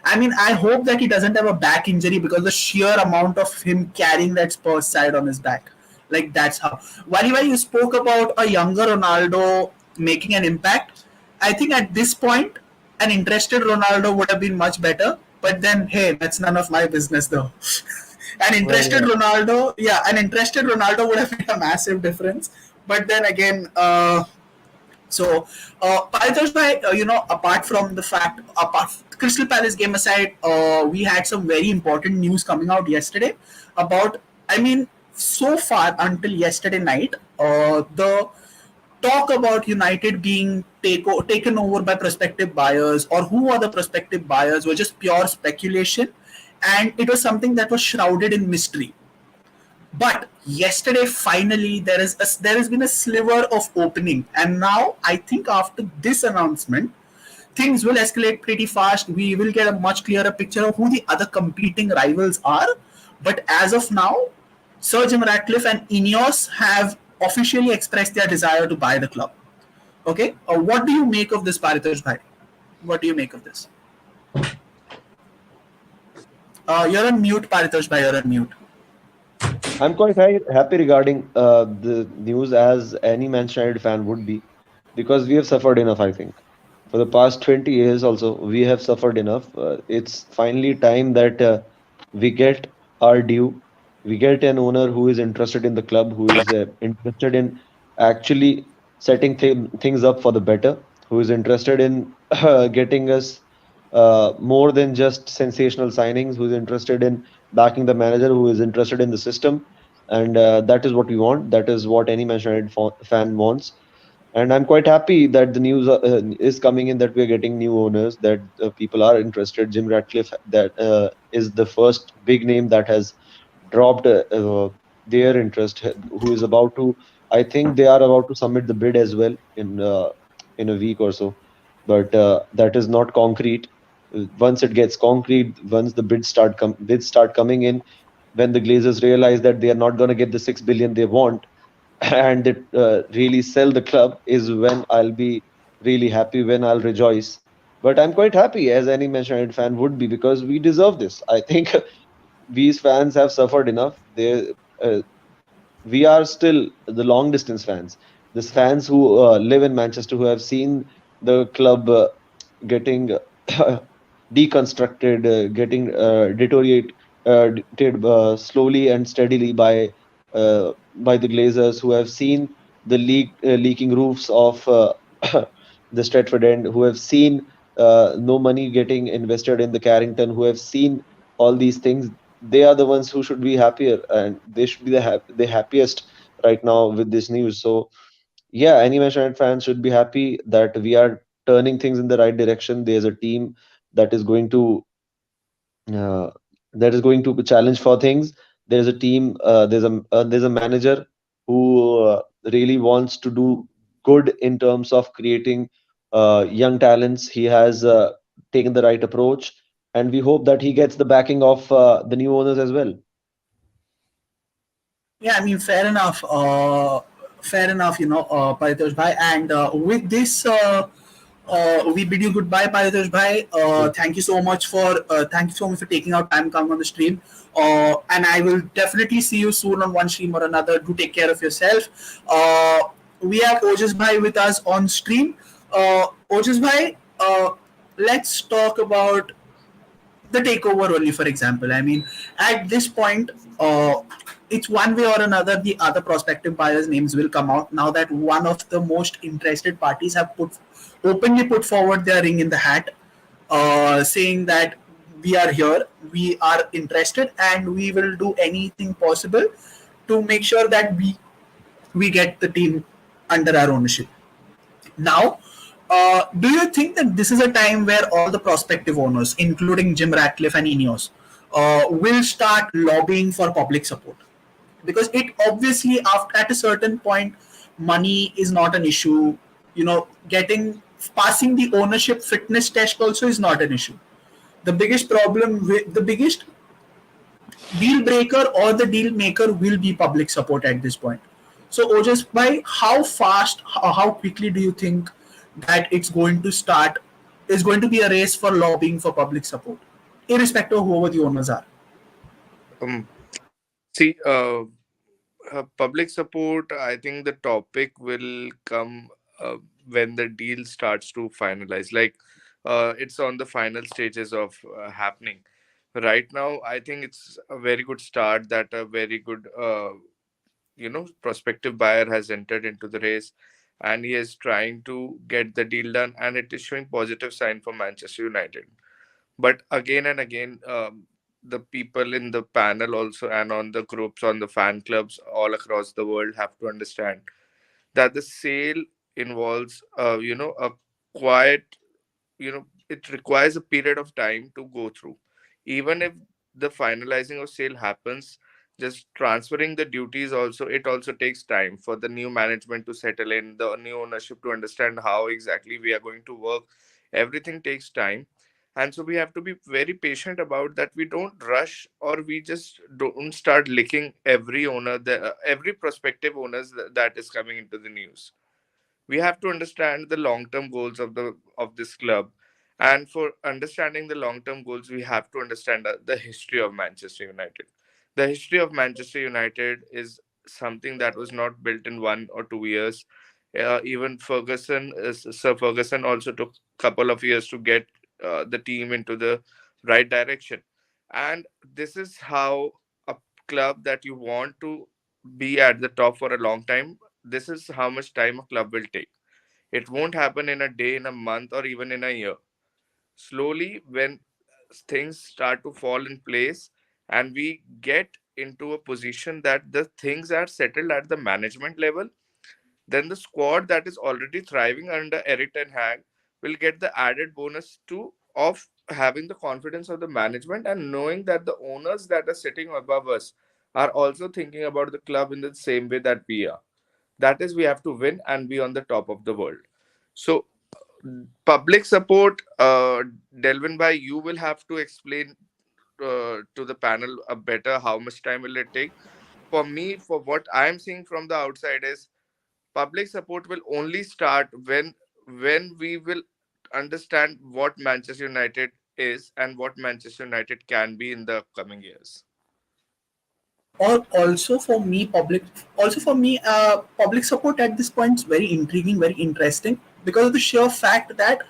I mean, I hope that he doesn't have a back injury because the sheer amount of him carrying that Spurs side on his back. Like that's how. While you spoke about a younger Ronaldo making an impact, I think at this point, an interested Ronaldo would have been much better. But then, hey, that's none of my business, though. Well, yeah. An interested Ronaldo would have made a massive difference. But then again, Paritosh bhai, apart from the fact, apart Crystal Palace game aside, we had some very important news coming out yesterday about, I mean, so far until yesterday night, the talk about United being taken over by prospective buyers or who are the prospective buyers were just pure speculation, and it was something that was shrouded in mystery. But yesterday, finally, there has been a sliver of opening, and now I think after this announcement, things will escalate pretty fast. We will get a much clearer picture of who the other competing rivals are. But as of now, Sir Jim Ratcliffe and Ineos have officially expressed their desire to buy the club. Okay, what do you make of this, Paritosh Bhai? What do you make of this? You're on mute, Paritosh Bhai. You're on mute. I'm quite happy regarding the news, as any Manchester United fan would be, because we have suffered enough, I think. For the past 20 years, also, we have suffered enough. It's finally time that we get our due. We get an owner who is interested in the club, who is interested in actually setting things up for the better, who is interested in getting us more than just sensational signings, who is interested in backing the manager, who is interested in the system. And that is what we want. That is what any Manchester United fan wants. And I'm quite happy that the news is coming in that we're getting new owners, that people are interested. Jim Ratcliffe, that is the first big name that has dropped their interest, who is about to, I think they are about to submit the bid as well in a week or so. But that is not concrete. Once it gets concrete, once the bids start coming in, when the Glazers realize that they are not going to get the 6 billion they want, and they really sell the club, is when I'll be really happy, when I'll rejoice. But I'm quite happy, as any Manchester United fan would be, because we deserve this. I think these fans have suffered enough. We are still the long distance fans. These fans who live in Manchester, who have seen the club getting deconstructed, getting deteriorated slowly and steadily by the Glazers, who have seen the leaking roofs of the Stratford End, who have seen no money getting invested in the Carrington, who have seen all these things. They are the ones who should be happier, and they should be the happiest right now with this news. So yeah, any Manchester United fan should be happy that we are turning things in the right direction. There's a team that is going to uh, challenge for things. There's a team. There's a manager who really wants to do good in terms of creating young talents. He has taken the right approach, and we hope that he gets the backing of the new owners as well. Yeah, I mean, fair enough. Fair enough, Paritosh Bhai. And with this, we bid you goodbye, Paritosh Bhai. Thank you so much for taking out time coming on the stream. And I will definitely see you soon on one stream or another. Do take care of yourself. We have Ojas Bhai with us on stream. Ojas Bhai, let's talk about the takeover only, for example. I mean, at this point, it's one way or another, the other prospective buyers' names will come out now that one of the most interested parties have openly put forward their ring in the hat, saying that we are here, we are interested, and we will do anything possible to make sure that we get the team under our ownership. Now, do you think that this is a time where all the prospective owners, including Jim Ratcliffe and Ineos, will start lobbying for public support? Because it obviously, after at a certain point, money is not an issue. Passing the ownership fitness test also is not an issue. The biggest deal breaker or the deal maker will be public support at this point. So, Ojas, by how fast, how quickly do you think that it's going to start? Is going to be a race for lobbying for public support? irrespective of whoever the owners are. Um, See, public support, I think the topic will come when the deal starts to finalize. Like, it's on the final stages of happening. Right now, I think it's a very good start that a very good, prospective buyer has entered into the race, and he is trying to get the deal done, and it is showing positive sign for Manchester United. But again and again, the people in the panel also and on the groups, on the fan clubs all across the world have to understand that the sale involves a quiet, it requires a period of time to go through. Even if the finalizing of sale happens, just transferring the duties also, it also takes time for the new management to settle in, the new ownership to understand how exactly we are going to work. Everything takes time, and so we have to be very patient about that. We don't rush, or we just don't start licking every owner, every prospective owners that is coming into the news. We have to understand the long term goals of this club, and for understanding the long term goals we have to understand the history of Manchester United. The history of Manchester United is something that was not built in 1 or 2 years. Even Sir Ferguson also took a couple of years to get the team into the right direction. And this is how a club that you want to be at the top for a long time, this is how much time a club will take. It won't happen in a day, in a month, or even in a year. Slowly, when things start to fall in place and we get into a position that the things are settled at the management level, then the squad that is already thriving under Eric Ten Hag will get the added bonus too of having the confidence of the management and knowing that the owners that are sitting above us are also thinking about the club in the same way that we are. That is, we have to win and be on the top of the world. So public support, Delvin bhai, you will have to explain to the panel a better how much time will it take. For me, for what I am seeing from the outside is public support will only start when we will understand what Manchester United is and what Manchester United can be in the coming years. Or public support at this point is very intriguing, very interesting, because of the sheer fact that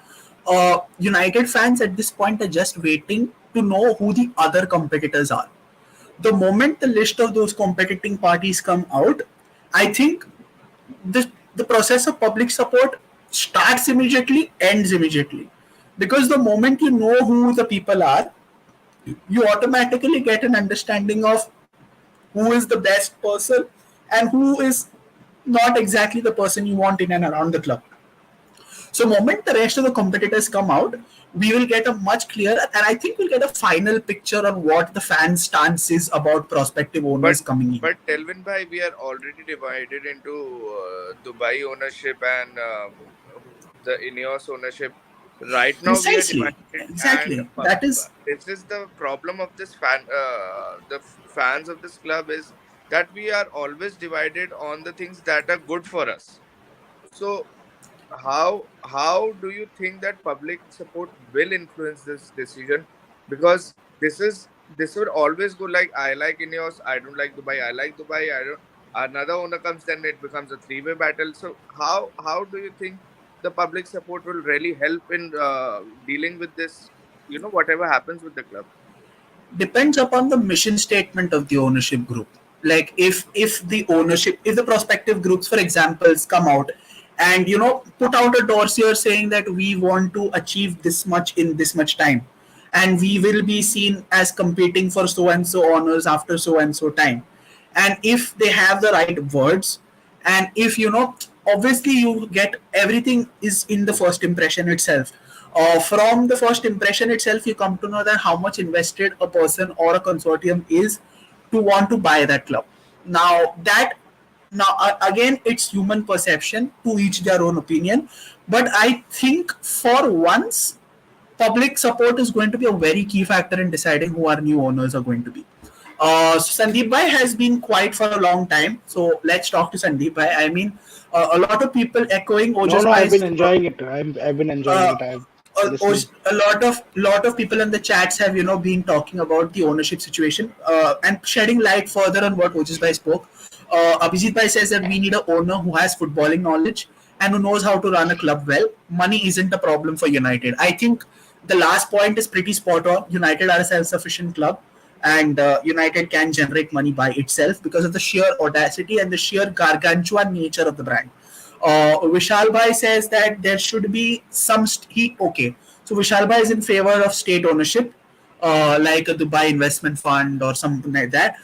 United fans at this point are just waiting to know who the other competitors are. The moment the list of those competing parties come out, I think the process of public support starts immediately, ends immediately, because the moment you know who the people are, you automatically get an understanding of who is the best person and who is not exactly the person you want in and around the club. So, moment the rest of the competitors come out, we will get a much clearer, and I think we'll get a final picture on what the fan stance is about prospective But owners coming in. Delvin bhai, we are already divided into Dubai ownership and the Ineos ownership. Right now, we are Precisely, divided, and exactly. That is this is the problem of this fans of this club is that we are always divided on the things that are good for us. So how do you think that public support will influence this decision? Because this will always go like, I like Ineos, I don't like Dubai, I like Dubai, I don't. Another owner comes, then it becomes a three-way battle. So how do you think the public support will really help in dealing with this? Whatever happens with the club. depends upon the mission statement of the ownership group. Like if the prospective groups, for examples, come out and put out a dossier saying that we want to achieve this much in this much time, and we will be seen as competing for so and so honors after so and so time, and if they have the right words, and if obviously you get everything is in the first impression itself. From the first impression itself, you come to know that how much invested a person or a consortium is to want to buy that club. Now again, it's human perception, to each their own opinion, but I think for once public support is going to be a very key factor in deciding who our new owners are going to be. Sandeep Bhai has been quiet for a long time, so let's talk to Sandeep Bhai. I mean, a lot of people echoing No, Ojas no, I've been Bhai's enjoying it. I've been enjoying uh, it. listening. A lot of people in the chats have been talking about the ownership situation and shedding light further on what Ojis Bhai spoke. Abhijit Bhai says that we need an owner who has footballing knowledge and who knows how to run a club well. Money isn't a problem for United. I think the last point is pretty spot on. United are a self-sufficient club, and United can generate money by itself because of the sheer audacity and the sheer gargantuan nature of the brand. Vishal Bhai says that there should be some okay. So Vishal Bhai is in favor of state ownership, like a Dubai investment fund or something like that.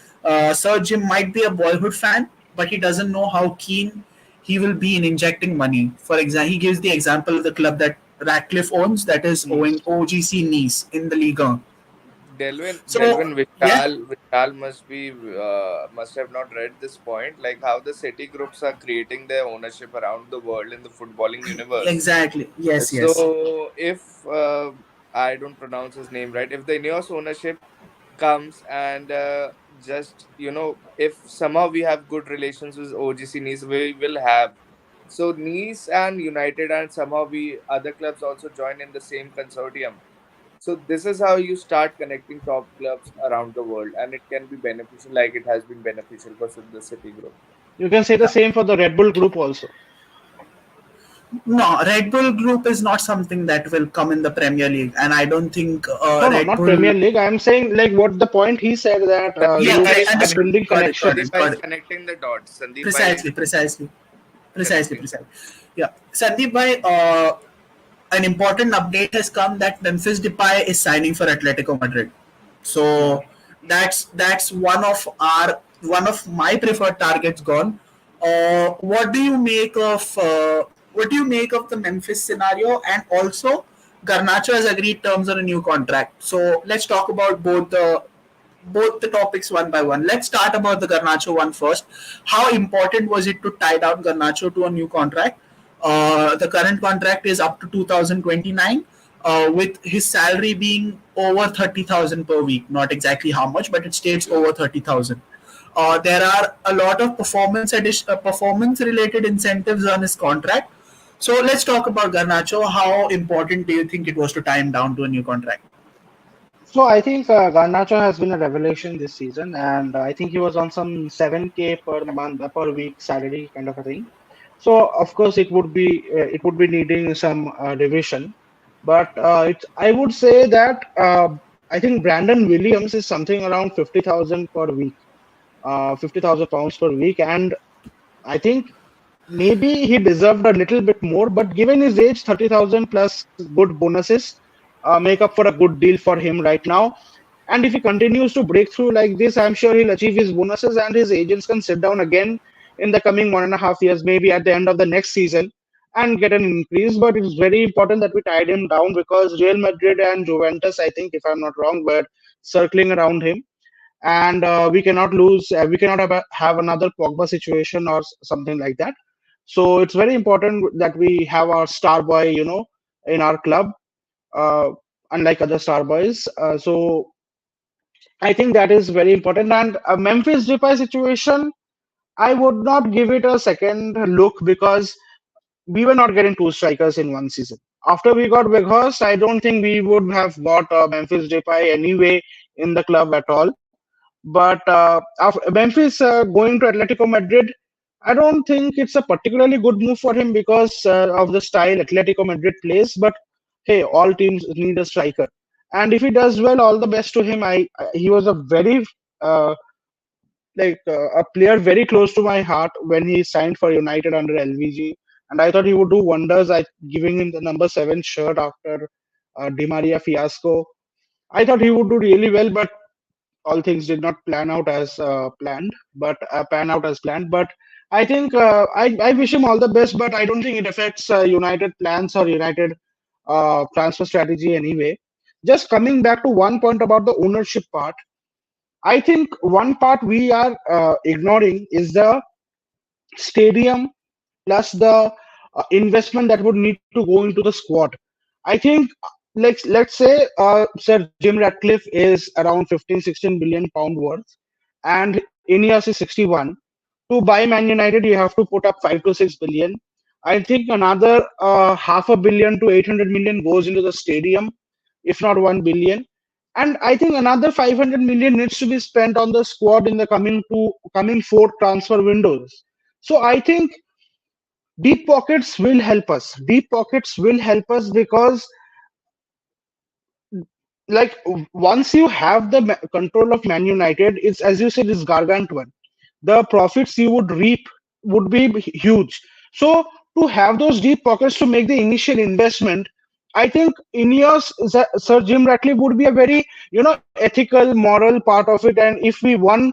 Sir Jim might be a boyhood fan, but he doesn't know how keen he will be in injecting money. For example, he gives the example of the club that Ratcliffe owns, that is owing Yes. OGC Nice in the Liga. Delvin, So yeah, Vishal must have not read this point, like how the city groups are creating their ownership around the world in the footballing universe. exactly. Yes, yes. So if I don't pronounce his name right, if the Ineos ownership comes and just if somehow we have good relations with OGC Nice, we will have. So Nice and United and somehow we other clubs also join in the same consortium. So this is how you start connecting top clubs around the world, and it can be beneficial, like it has been beneficial for the City Group. You can say the Yeah. same for the Red Bull group also. No, Red Bull Group is not something that will come in the Premier League, and I don't think No, no, Red not Premier Bull. League. I'm saying like what the point he said that Yeah, Sandeep you Bhai I is are understood. building connecting. Got it. Got connection. it. Sandeep Bhai Got is it. connecting the dots. Sandeep Bhai is Precisely. Precisely. Precisely. connecting. Precisely. Yeah, Sandeep bhai, an important update has come that Memphis Depay is signing for Atletico Madrid. Yeah. So that's one of my preferred targets gone. What do you make of the Memphis scenario? And also, Garnacho has agreed terms on a new contract. So let's talk about both the topics one by one. Let's start about the Garnacho one first. How important was it to tie down Garnacho to a new contract? The current contract is up to 2029, with his salary being over 30,000 per week. Not exactly how much, but it states over 30,000. There are a lot of performance related incentives on his contract. So let's talk about Garnacho. How important do you think it was to tie him down to a new contract? So I think Garnacho has been a revelation this season, and I think he was on some 7K per month, per week salary kind of a thing. So of course it would be needing some revision, but I would say that I think Brandon Williams is something around 50,000 per week, 50,000 pounds per week, and I think maybe he deserved a little bit more, but given his age, 30,000 plus good bonuses make up for a good deal for him right now. And if he continues to break through like this, I'm sure he'll achieve his bonuses and his agents can sit down again in the coming 1.5 years, maybe at the end of the next season and get an increase. But it's very important that we tied him down because Real Madrid and Juventus, I think, if I'm not wrong, were circling around him. And we cannot have another Pogba situation or something like that. So it's very important that we have our star boy, in our club, uh, unlike other star boys. So I think that is very important. And Memphis Depay situation, I would not give it a second look because we were not getting two strikers in one season. After we got Weghorst, I don't think we would have got Memphis Depay anyway in the club at all. But after Memphis going to Atletico Madrid, I don't think it's a particularly good move for him because of the style Atletico Madrid plays. But hey, all teams need a striker, and if he does well, all the best to him. He was a very uh, a player very close to my heart when he signed for United under LVG, and I thought he would do wonders. I giving him the number 7 shirt after Di Maria fiasco. I thought he would do really well, but all things did not pan out as planned. But I think I wish him all the best, but I don't think it affects United plans or United transfer strategy anyway. Just coming back to one point about the ownership part, I think one part we are ignoring is the stadium plus the investment that would need to go into the squad. I think let's say Sir Jim Ratcliffe is around 15-16 billion pound worth, and Ineos is 61. To buy Man United, you have to put up 5 to 6 billion. I think another half a billion to 800 million goes into the stadium, if not 1 billion. And I think another 500 million needs to be spent on the squad in the coming four transfer windows. So I think deep pockets will help us. Deep pockets will help us because, like, once you have the control of Man United, it's, as you said, it's gargantuan. The profits you would reap would be huge. So to have those deep pockets to make the initial investment, I think Ineos, Sir Jim Ratcliffe would be a very, ethical, moral part of it. And if we won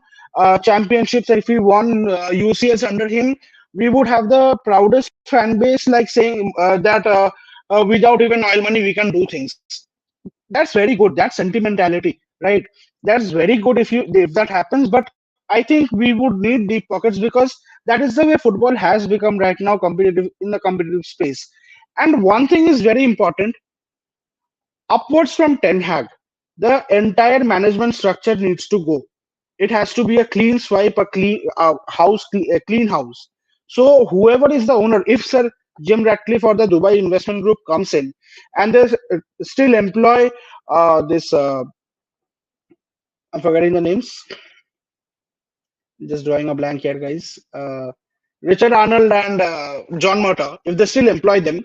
championships, and if we won UCS under him, we would have the proudest fan base, like saying that without even oil money we can do things. That's very good. That's sentimentality, right? That's very good if that happens. But I think we would need deep pockets because that is the way football has become right now, competitive in the competitive space. And one thing is very important: upwards from Ten Hag, the entire management structure needs to go. It has to be a clean swipe, a clean a clean house. So whoever is the owner, if Sir Jim Ratcliffe or the Dubai Investment Group comes in, and they still employ this, I'm forgetting the names. Just drawing a blank here, guys. Richard Arnold and John Murtaugh, if they still employ them,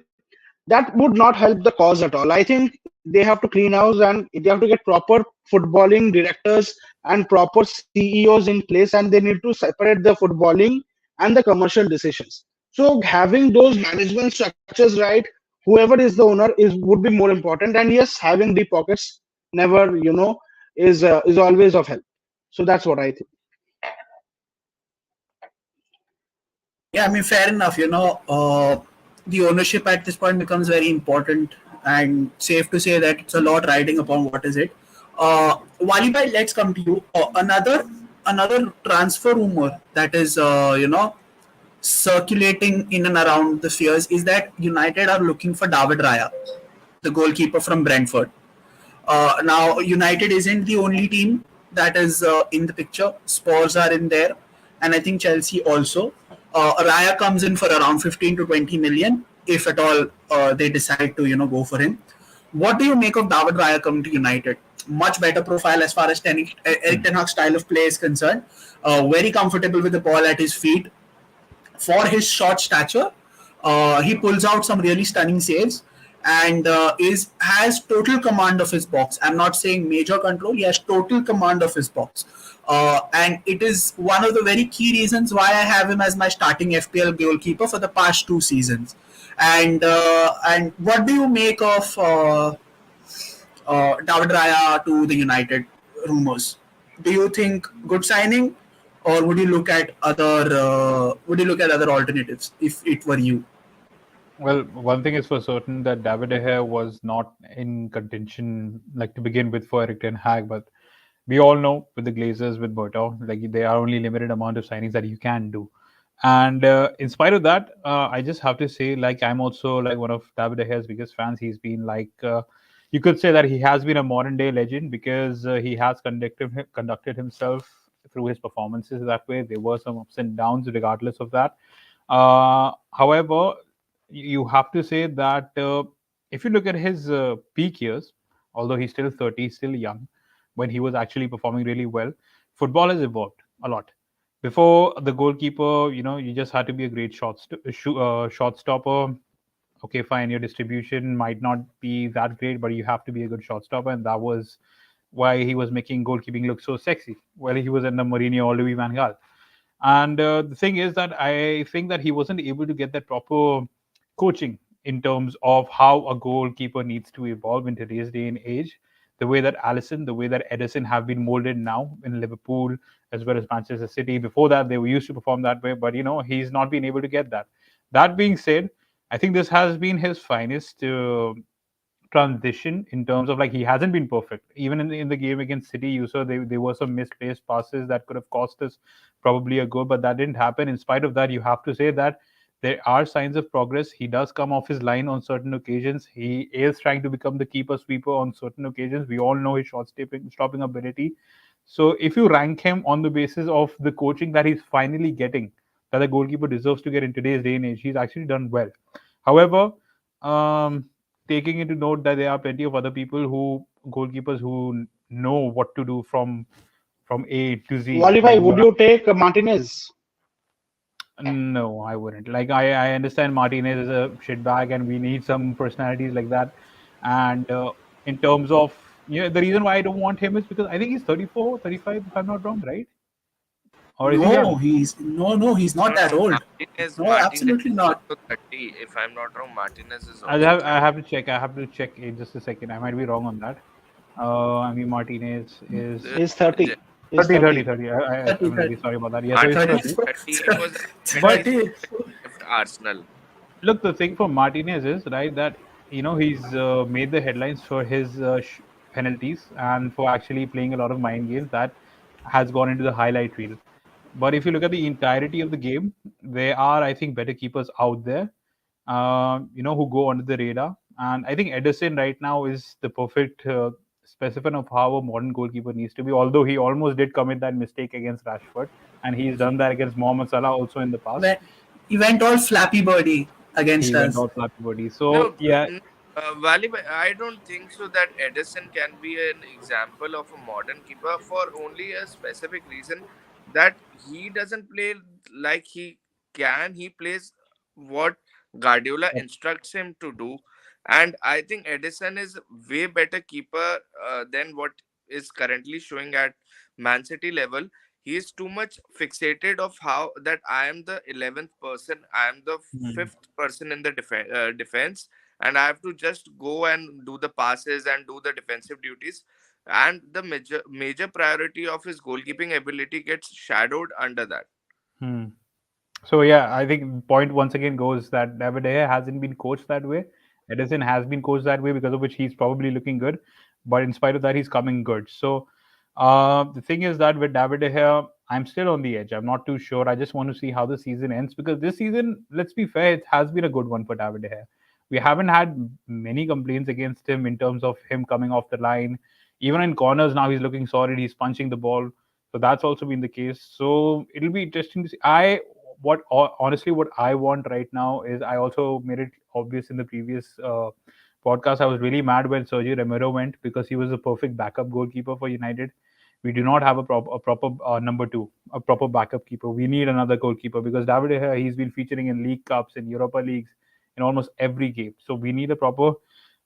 that would not help the cause at all. I think they have to clean house and they have to get proper footballing directors and proper CEOs in place, and they need to separate the footballing and the commercial decisions. So having those management structures right, whoever is the owner is would be more important. And yes, having deep pockets never, is always of help. So that's what I think. Yeah, I mean, fair enough. The ownership at this point becomes very important, and safe to say that it's a lot riding upon what is it. Walibai, let's come to you. Another transfer rumor that is circulating in and around the spheres is that United are looking for David Raya, the goalkeeper from Brentford. Now, United isn't the only team that is in the picture. Spurs are in there, and I think Chelsea also. Raya comes in for around 15 to 20 million, if at all they decide to go for him. What do you make of David Raya coming to United? Much better profile as far as Erik Ten Hag's style of play is concerned. Very comfortable with the ball at his feet for his short stature. He pulls out some really stunning saves and is has total command of his box. I'm not saying major control. He has total command of his box, and it is one of the very key reasons why I have him as my starting FPL goalkeeper for the past 2 seasons. And what do you make of David Raya to the United rumors? Do you think good signing, or would you look at other alternatives if it were you? Well, one thing is for certain that David De Gea was not in contention, like to begin with, for Erik Ten Hag. But we all know with the Glazers, with Berto, like there are only limited amount of signings that you can do. And in spite of that, I just have to say, like I'm also like one of David De Gea's biggest fans. He's been like, you could say that he has been a modern day legend because he has conducted himself through his performances that way. There were some ups and downs, regardless of that. However, you have to say that if you look at his peak years, although he's still 30, still young, when he was actually performing really well, football has evolved a lot. Before the goalkeeper, you just had to be a great shot stopper. Okay, fine, your distribution might not be that great, but you have to be a good shot stopper, and that was why he was making goalkeeping look so sexy. Well, he was under Mourinho or Louis van Gaal. And the thing is that I think that he wasn't able to get that proper coaching in terms of how a goalkeeper needs to evolve in today's day and age. The way that Allison, the way that Edison have been molded now in Liverpool as well as Manchester City. Before that, they were used to perform that way, but he's not been able to get that. That being said, I think this has been his finest transition in terms of like he hasn't been perfect. Even in the game against City, you saw there were some misplaced passes that could have cost us probably a goal, but that didn't happen. In spite of that, you have to say that there are signs of progress. He does come off his line on certain occasions. He is trying to become the keeper sweeper on certain occasions. We all know his stopping ability. So if you rank him on the basis of the coaching that he's finally getting, that the goalkeeper deserves to get in today's day and age. He's actually done well. However, um, taking into note that there are plenty of other people who goalkeepers who know what to do from A to Z. Wally Like bhai, would you take Martinez? no, I wouldn't. Like I understand Martinez is a shitbag, and we need some personalities like that. And in terms of the reason why I don't want him is because I think he's 34, 35, if I'm not wrong, right? Or is he No, young? he's not No, that no, old. No, Martinez absolutely is not. also 30. If I'm not wrong, Martinez is I also have 30. I have to check. I have to check in just a second. I might be wrong on that. I mean Martinez is Uh, He's J- 30. He's 30, 30, 30. 30. 30, I'm 30, really sorry about that. Yeah, so he's Martinez 30, 30. is 30. He was But 30. left Arsenal. look, the thing for Martinez is right that he's made the headlines for his penalties and for actually playing a lot of mind games that has gone into the highlight reel. But if you look at the entirety of the game, there are I think better keepers out there, who go under the radar. And I think Edison right now is the perfect specimen of how a modern goalkeeper needs to be. Although he almost did commit that mistake against Rashford, and he's done that against Mohamed Salah also in the past. When he went all flappy birdie He against went us. out flappy body. No, So yeah, Wali, I don't think so that Edison can be an example of a modern keeper for only a specific reason that he doesn't play like he can. He plays what Guardiola instructs him to do, and I think Edison is way better keeper than what is currently showing at Man City level. He is too much fixated of how that I am the 11th person, I am the hmm, fifth person in the defense, and I have to just go and do the passes and do the defensive duties. And the major priority of his goalkeeping ability gets shadowed under that. hmm. So yeah, I think point once again goes that David De Gea hasn't been coached that way. Edison has been coached that way because of which he's probably looking good, but in spite of that, he's coming good. So the thing is that with David De Gea, I'm still on the edge. I'm not too sure. I just want to see how the season ends because this season, let's be fair, it has been a good one for David De Gea. We haven't had many complaints against him in terms of him coming off the line. Even in corners now, he's looking solid. He's punching the ball. So that's also been the case. So it'll be interesting to see. Honestly, what I want right now is I also made it obvious in the previous podcast. I was really mad when Sergio Romero went because he was a perfect backup goalkeeper for United. We do not have a proper number two, a proper backup keeper. We need another goalkeeper because David De Gea, he's been featuring in League Cups and Europa Leagues in almost every game. So we need a proper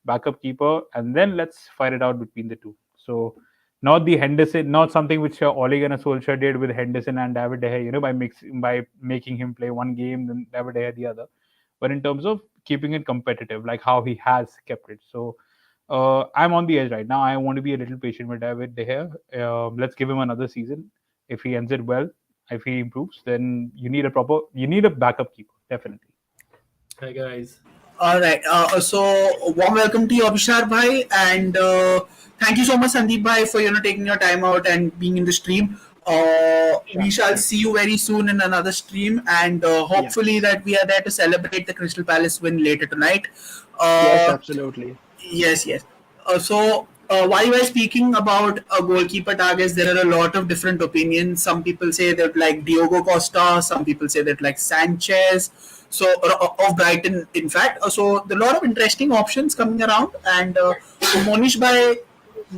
backup keeper, and then let's fight it out between the two. So not the Henderson, not something which Ole Gunnar Solskjaer did with Henderson and David De Gea, by making him play one game, then David De Gea the other. But in terms of keeping it competitive, like how he has kept it. So I'm on the edge right now. I want to be a little patient with David De Gea. Let's give him another season. If he ends it well, if he improves, then you need a backup keeper, definitely. Hi guys. All right. So warm welcome to you, Abhishar bhai, and thank you so much, Sandeep bhai, for taking your time out and being in the stream. We Sure, shall sure. see you very soon in another stream, and hopefully Yes. that we are there to celebrate the Crystal Palace win later tonight. Yes, Uh, absolutely. Yes, yes. While we're speaking about goalkeeper targets, there are a lot of different opinions. Some people say that like Diogo Costa, some people say that like Sanchez. So of Brighton, in fact. So there are a lot of interesting options coming around, and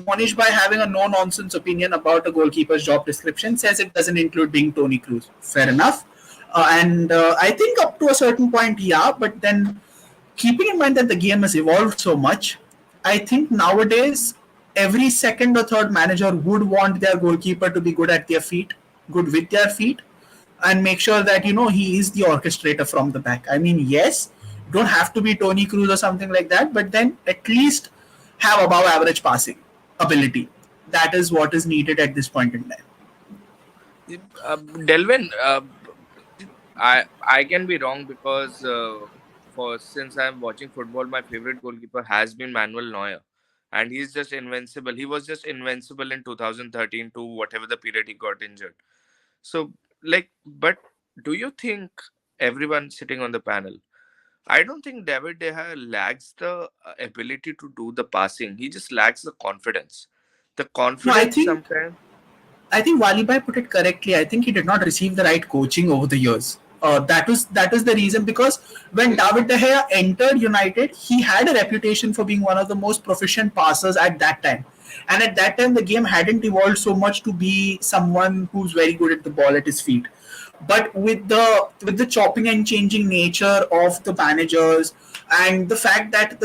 Monish by having a no nonsense opinion about a goalkeeper's job description says it doesn't include being Tony Cruz. Fair enough. And I think up to a certain point, yeah, but then keeping in mind that the game has evolved so much, I think nowadays every second or third manager would want their goalkeeper to be good at their feet, good with their feet, and make sure that he is the orchestrator from the back. I mean, yes, don't have to be Tony Cruz or something like that, but then at least have above average passing ability. That is what is needed at this point in time. Delvin, I can be wrong because for since I'm watching football, my favorite goalkeeper has been Manuel Neuer, and he's just invincible. He was just invincible in 2013 to whatever the period he got injured. So, like, but do you think everyone sitting on the panel? I don't think David De Gea lacks the ability to do the passing. He just lacks the confidence. The No, I confidence think sometimes. I think Walibai put it correctly. I think he did not receive the right coaching over the years. That is the reason, because when David De Gea entered United, he had a reputation for being one of the most proficient passers at that time. And at that time, the game hadn't evolved so much to be someone who's very good at the ball at his feet. But with the chopping and changing nature of the managers, and the fact that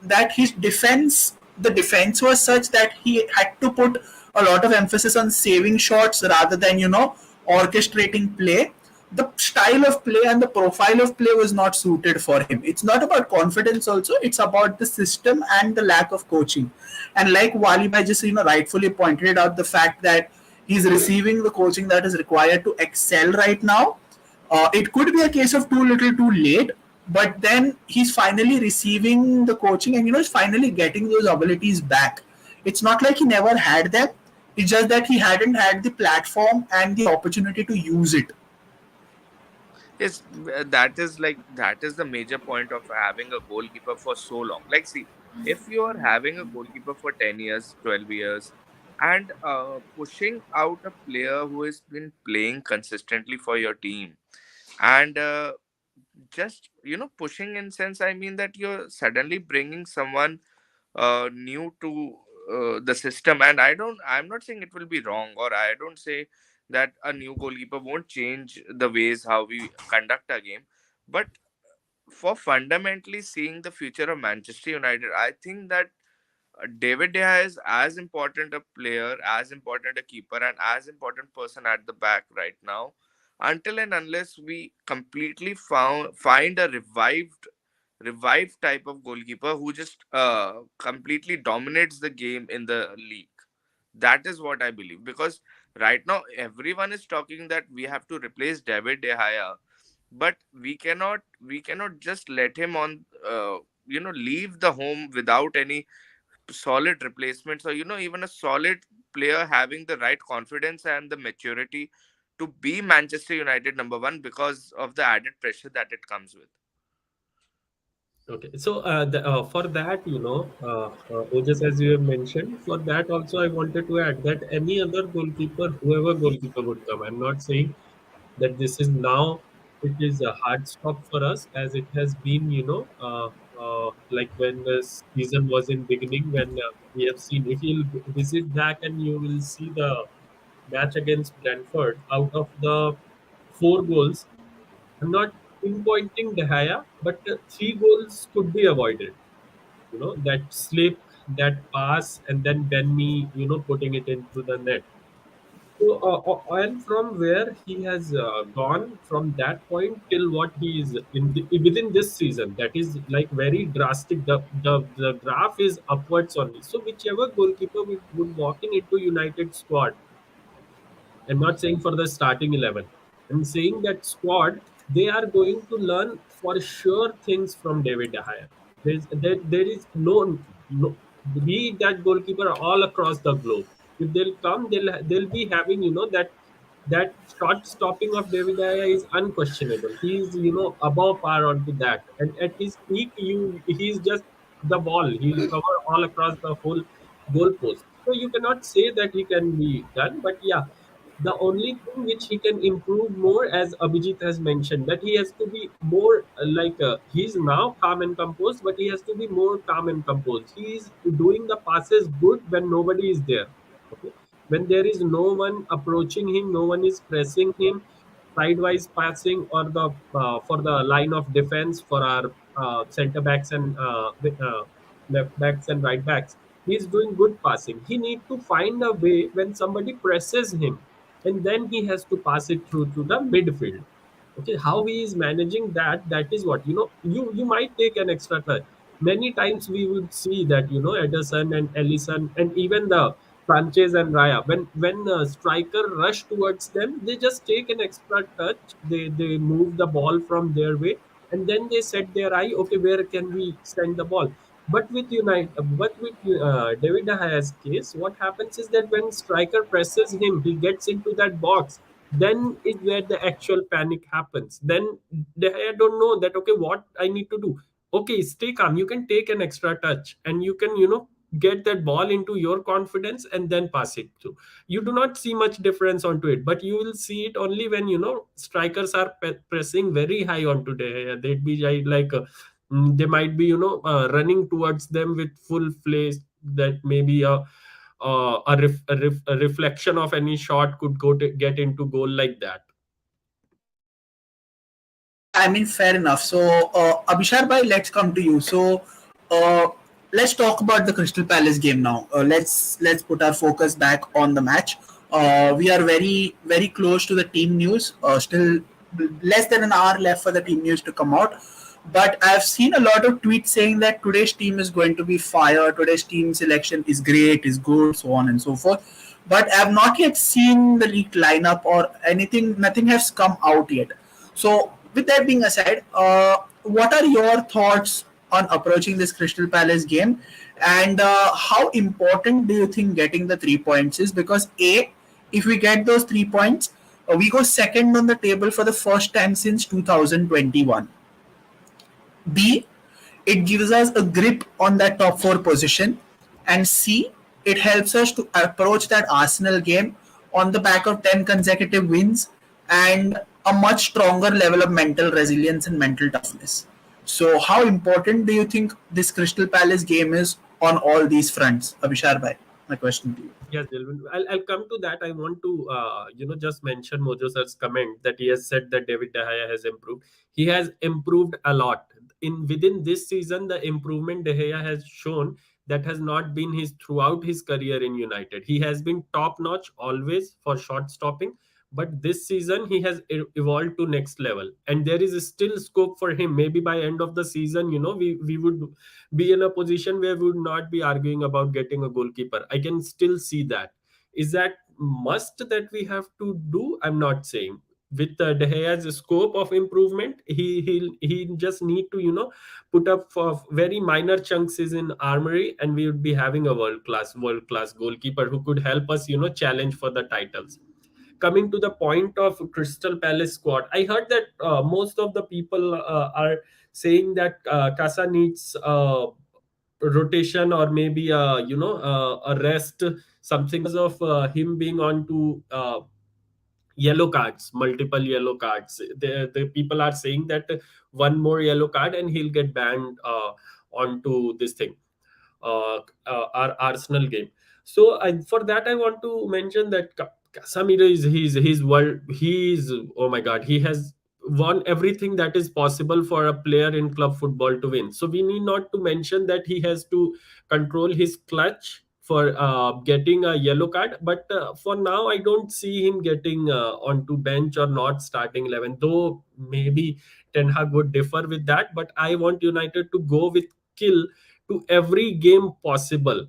that his defense the defense was such that he had to put a lot of emphasis on saving shots rather than orchestrating play. The style of play and the profile of play was not suited for him. It's not about confidence also, it's about the system and the lack of coaching. And like Walibai just rightfully pointed out, the fact that he's receiving the coaching that is required to excel right now. It could be a case of too little too late, but then he's finally receiving the coaching, and he's finally getting those abilities back. It's not like he never had them, it's just that he hadn't had the platform and the opportunity to use it. Yes, that is the major point of having a goalkeeper for so long. Like, see, if you are having a goalkeeper for 10 years, 12 years, and pushing out a player who has been playing consistently for your team, and just pushing in sense, I mean that you're suddenly bringing someone new to the system. And I'm not saying it will be wrong, or I don't say that a new goalkeeper won't change the ways how we conduct a game. But for fundamentally seeing the future of Manchester United, I think that David De Gea is as important a player, as important a keeper, and as important person at the back right now. Until and unless we completely find a revived type of goalkeeper who just completely dominates the game in the league. That is what I believe. Because right now everyone is talking that we have to replace David De Gea, but we cannot just let him on. Leave the home without any solid replacements, or even a solid player having the right confidence and the maturity to be Manchester United number one, because of the added pressure that it comes with. Okay, so for that, Ojas, as you have mentioned, for that also I wanted to add that any other goalkeeper, whoever goalkeeper would come, I'm not saying that this is now it is a hard stop for us as it has been, like when the season was in beginning, when we have seen, if you'll visit back and you will see the match against Brentford, out of the 4 goals, I'm not pinpointing De Gea, but 3 goals could be avoided. That slip, that pass, and then Benmi, putting it into the net. So, and from where he has gone from that point till what he is within this season, that is like very drastic. The graph is upwards only. So, whichever goalkeeper would walk in into United squad, I'm not saying for the starting 11. I'm saying that squad, they are going to learn for sure things from David De Gea. There is no, be that goalkeeper all across the globe. If they'll come, they'll be having, that shot stopping of David De Gea is unquestionable. He's, above par onto that. And at his peak, he's just the ball. He'll cover all across the whole goalpost. So you cannot say that he can be done. But yeah, the only thing which he can improve more, as Abhijit has mentioned, that he has to be more he's now calm and composed, but he has to be more calm and composed. He is doing the passes good when nobody is there. Okay, when there is no one approaching him, no one is pressing him, sidewise passing, or the for the line of defense for our center backs and left backs and right backs. He's doing good passing. He need to find a way when somebody presses him, and then he has to pass it through to the midfield. Okay, how he is managing that, that is what, you might take an extra touch. Many times we would see that, Ederson and Ellison and even the Sanchez and Raya, when a striker rush towards them, they just take an extra touch. They move the ball from their way, and then they set their eye. Okay, where can we send the ball? But with David De Gea's case, what happens is that when striker presses him, he gets into that box. Then is where the actual panic happens. Then De Gea don't know that, okay, what I need to do. Okay, stay calm. You can take an extra touch, and you can, get that ball into your confidence and then pass it through. You do not see much difference onto it, but you will see it only when strikers are pressing very high onto the they'd be they might be running towards them with full place, that maybe a reflection of any shot could go to get into goal like that. Yeah, I mean, fair enough. So, Abhishar bhai, let's come to you. So, uh, let's talk about the Crystal Palace game now. Let's put our focus back on the match. We are very close to the team news. Still less than an hour left for the team news to come out. But I've seen a lot of tweets saying that today's team is going to be fire. Today's team selection is great, is good, so on and so forth. But I've not yet seen the leaked lineup or anything. Nothing has come out yet. So, with that being aside, what are your thoughts on approaching this Crystal Palace game, and how important do you think getting the 3 points is? Because if we get those 3 points, we go second on the table for the first time since 2021. B, it gives us a grip on that top four position. And C, it helps us to approach that Arsenal game on the back of 10 consecutive wins and a much stronger level of mental resilience and mental toughness. So, how important do you think this Crystal Palace game is on all these fronts? Abhishar bhai, my question to you. Yes, Dilwin. I'll come to that. I want to, just mention Mojo sir's comment that he has said that David De Gea has improved. He has improved a lot. Within this season, the improvement De Gea has shown, that has not been his throughout his career in United. He has been top notch always for shot stopping, but this season he has evolved to next level, and there is still scope for him. Maybe by end of the season, we would be in a position where we would not be arguing about getting a goalkeeper. I can still see that. Is that must that we have to do? I'm not saying. With De Gea's scope of improvement, he just need to put up for very minor chunks is in armory, and we would be having a world class goalkeeper who could help us challenge for the titles. Coming to the point of Crystal Palace squad, I heard that most of the people are saying that Casa needs rotation, or maybe a rest, something of him being on to yellow cards, multiple yellow cards. The people are saying that one more yellow card and he'll get banned onto this thing, our Arsenal game. So for that, I want to mention that Casemiro is he's world. He's, oh my god, he has won everything that is possible for a player in club football to win. So we need not to mention that he has to control his clutch for getting a yellow card. But for now, I don't see him getting onto bench or not starting 11. Though maybe Ten Hag would differ with that. But I want United to go with kill to every game possible,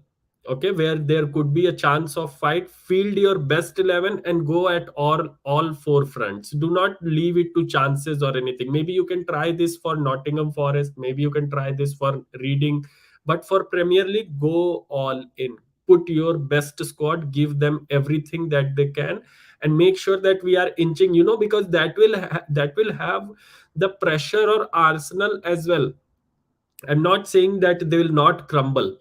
okay, where there could be a chance of fight. Field your best 11 and go at all four fronts. Do not leave it to chances or anything. Maybe you can try this for Nottingham Forest, maybe you can try this for Reading, but for Premier League, go all in. Put your best squad, give them everything that they can, and make sure that we are inching, because that will have the pressure or Arsenal as well. I'm not saying that they will not crumble,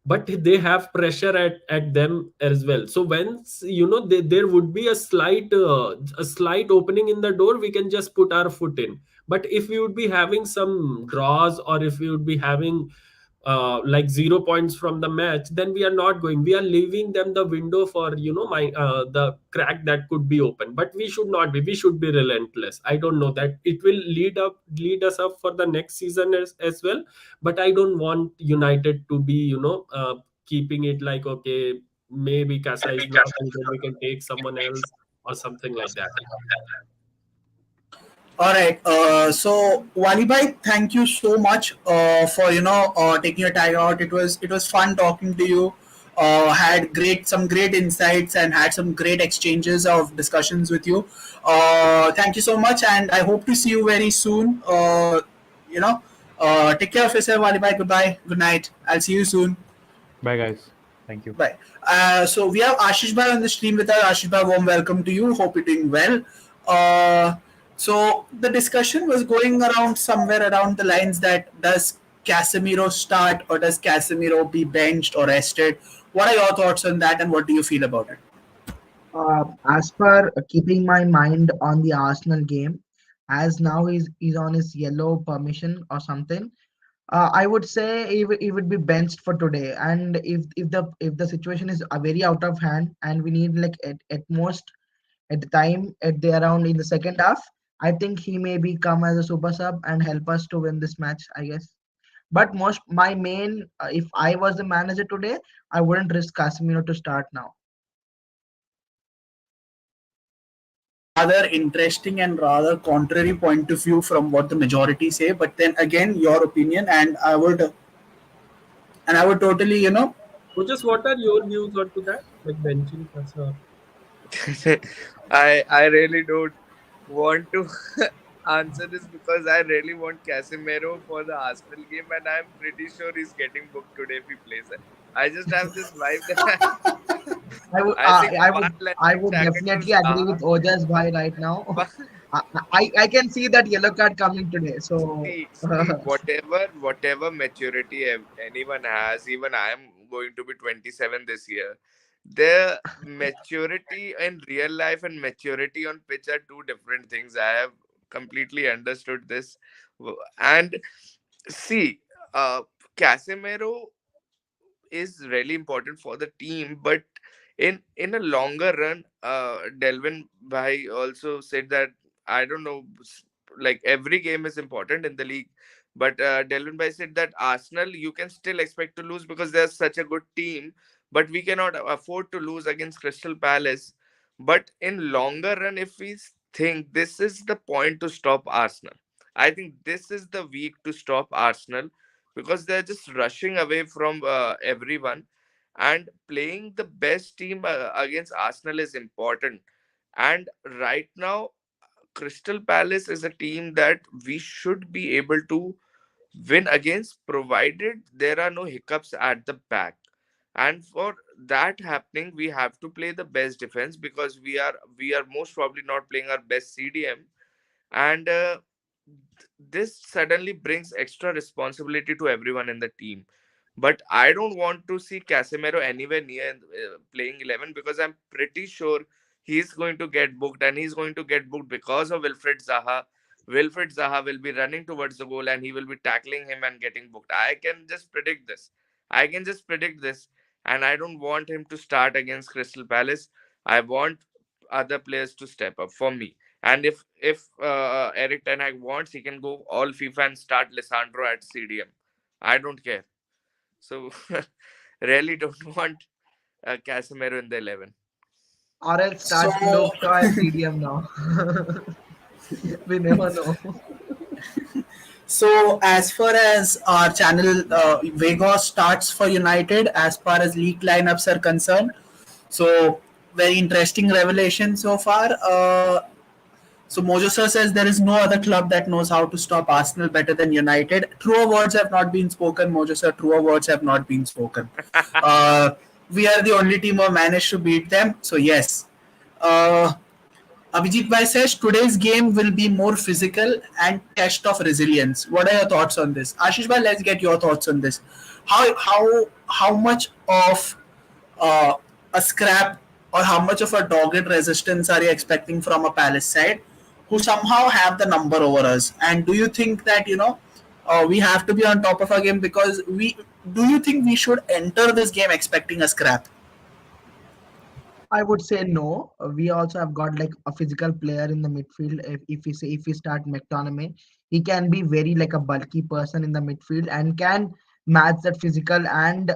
but they have pressure at them as well. So once there would be a slight opening in the door, we can just put our foot in. But if we would be having some draws, or if we would be having like 0 points from the match, then we are not going. We are leaving them the window for the crack that could be open. But we should not be. We should be relentless. I don't know that it will lead us up for the next season as well. But I don't want United to be keeping it like, okay, maybe Casa is not, and then we can take someone else or something like that. All right. So Wali bhai, thank you so much for taking your time out. It was fun talking to you. Had some great insights and had some great exchanges of discussions with you. Thank you so much, and I hope to see you very soon. You know, take care of yourself, Wali bhai. Goodbye. Good night. I'll see you soon. Bye, guys. Thank you. Bye. So we have Ashish bhai on the stream with us. Ashish bhai, warm welcome to you. Hope you're doing well. So the discussion was going around somewhere around the lines that does Casemiro start or does Casemiro be benched or rested? What are your thoughts on that, and what do you feel about it? As per keeping my mind on the Arsenal game, as now he's on his yellow permission or something. I would say he would be benched for today. And if the situation is very out of hand and we need like at most at the time at the around in the second half, I think he may be come as a super sub and help us to win this match, I guess. But most my main if I was the manager today, I wouldn't risk Casemiro to start now. Rather interesting and rather contrary point of view from what the majority say. But then again, your opinion, and I would totally, So just what are your views onto that? Like benching Kasa? I really don't want to answer this because I really want Casemiro for the Arsenal game, and I'm pretty sure he's getting booked today if he plays it. I just have this vibe that I would, I think I one would, I landing would jacket to definitely agree Zaha. with Ojas bhai right now. I can see that yellow card coming today. So See, whatever maturity anyone has, even I am going to be 27 this year. The maturity in real life and maturity on pitch are two different things. I have completely understood this. And see, Casemiro is really important for the team, but in a longer run, Delvin Bhai also said that I don't know, like every game is important in the league, but Delvin Bhai said that Arsenal you can still expect to lose because they're such a good team, but we cannot afford to lose against Crystal Palace. But in longer run, if we think this is the point to stop Arsenal, I think this is the week to stop Arsenal because they're just rushing away from everyone, and playing the best team against Arsenal is important. And right now, Crystal Palace is a team that we should be able to win against, provided there are no hiccups at the back. And for that happening, we have to play the best defense because we are most probably not playing our best CDM, and this suddenly brings extra responsibility to everyone in the team. But I don't want to see Casemiro anywhere near playing 11 because I'm pretty sure he's going to get booked, and he's going to get booked because of Wilfred Zaha. Wilfred Zaha will be running towards the goal and he will be tackling him and getting booked. I can just predict this. I can just predict this. And I don't want him to start against Crystal Palace. I want other players to step up for me. And if Eric Ten Hag wants, he can go all FIFA and start Lisandro at CDM. I don't care. So really don't want Casemiro in the 11. or else so start Luke Shaw as CDM now. We never know. So, as far as our channel Vega starts for United, as far as league lineups are concerned, so very interesting revelation so far. So Mojo Sir says there is no other club that knows how to stop Arsenal better than United. Truer words have not been spoken, Mojo Sir. Truer words have not been spoken. Uh, we are the only team who managed to beat them. So yes. Uh, Abhijit Bhai says today's game will be more physical and test of resilience. What are your thoughts on this? Ashish Bhai, let's get your thoughts on this. How much of uh, a scrap or how much of a dogged resistance are you expecting from a Palace side who somehow have the number over us? And do you think that we have to be on top of our game because we? Do you think we should enter this game expecting a scrap? I would say no. We also have got like a physical player in the midfield. If we start McTominay, he can be very like a bulky person in the midfield and can match that physical and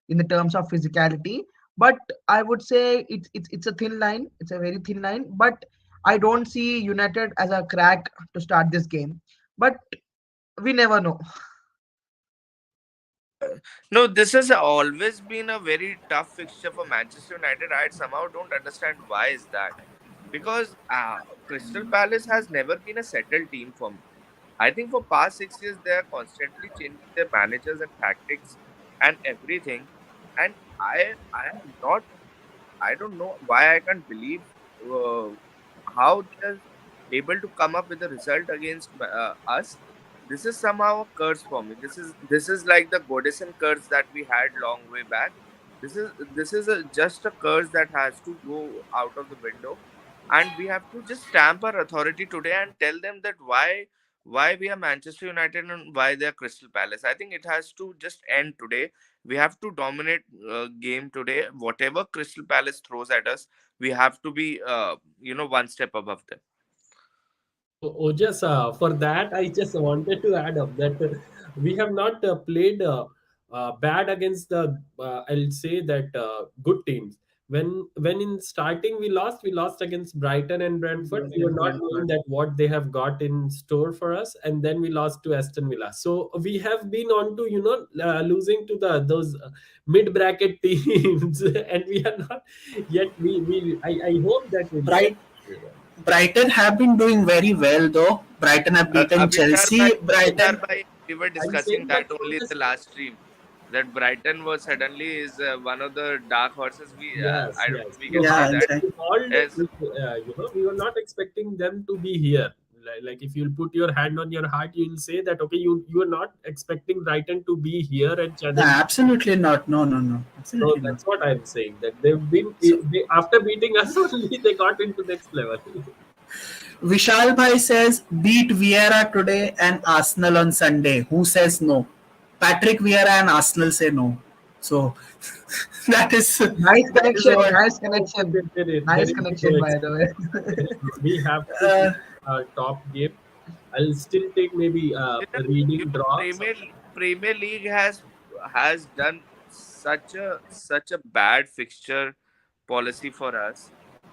in the terms of physicality. But I would say it's a thin line. It's a very thin line. But I don't see United as a crack to start this game. But we never know. No, this has always been a very tough fixture for Manchester United. I somehow don't understand why is that. Because Crystal Palace has never been a settled team for me. I think for past 6 years they are constantly changing their managers and tactics and everything. And I am not, I don't know why I can't believe uh, how they are able to come up with a result against us. This is somehow a curse for me. This is like the Godison curse that we had long way back. This is just a curse that has to go out of the window, and we have to just stamp our authority today and tell them that why we are Manchester United and why they are Crystal Palace. I think it has to just end today. We have to dominate game today. Whatever Crystal Palace throws at us, we have to be one step above them. So, Ojas, for that, I just wanted to add up that we have not played bad against the, I'll say that good teams. When in starting we lost against Brighton and Brentford. We were not knowing that what they have got in store for us, and then we lost to Aston Villa. So we have been on to losing to the those mid bracket teams, and we are not yet. I hope that we will. Bright Brighton have been doing very well though. Brighton have beaten Chelsea. Brighton. We were I'm discussing saying that that only in the last stream. That Brighton was suddenly is one of the dark horses. yes, I don't yes. know, we So can say Yeah, that. exactly. Yes, we were not expecting them to be here. Like if you'll put your hand on your heart, you'll say that okay, you are not expecting Brighton to be here and challenge. Absolutely not. No, no, no. So Absolutely not. that's what I'm saying. That they've been So after beating us only, they got into next level. Vishal Bhai says beat Vieira today and Arsenal on Sunday. Who says no? Patrick Vieira and Arsenal say no. So Nice that is connection. what. Nice connection. Nice Very connection, by the way. we have to Uh, top game. I'll still take maybe reading draw. Premier League has done such a bad fixture policy for us.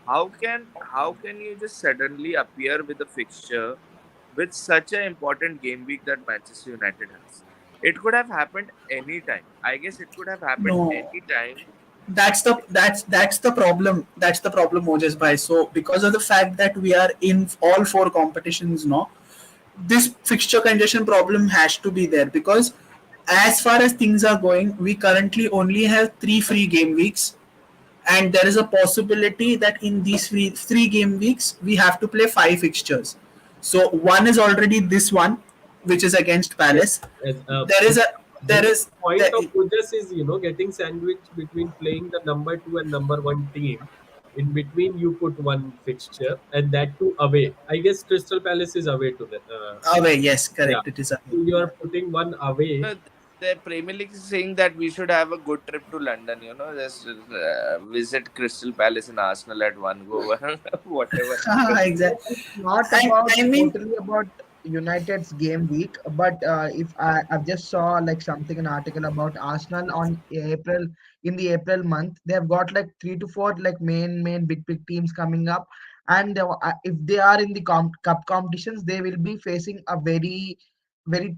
How can you just suddenly appear with a fixture with such an important game week that Manchester United has? It could have happened anytime. I guess it could have happened no, anytime. that's the problem. That's the problem, Moses Bhai. So because of the fact that we are in all four competitions now, this fixture congestion problem has to be there because as far as things are going, we currently only have three free game weeks, and there is a possibility that in these three game weeks we have to play five fixtures. So one is already this one, which is against Yes, Palace. as, There is a the there is point there, of Pujas is getting sandwiched between playing the number two and number one team. In between, you put one fixture, and that too away. I guess Crystal Palace is away to the. away. Yes, Yeah, correct. It is away. so you are putting one away. Uh, the Premier League is saying that we should have a good trip to London. Just visit Crystal Palace and Arsenal at one go, whatever. Exactly. It's not I, about I mean, totally about United's game week, but if I've just saw like something an article about Arsenal on April in the April month, they have got like 3 to 4 like main big teams coming up, and if they are in the cup competitions, they will be facing a very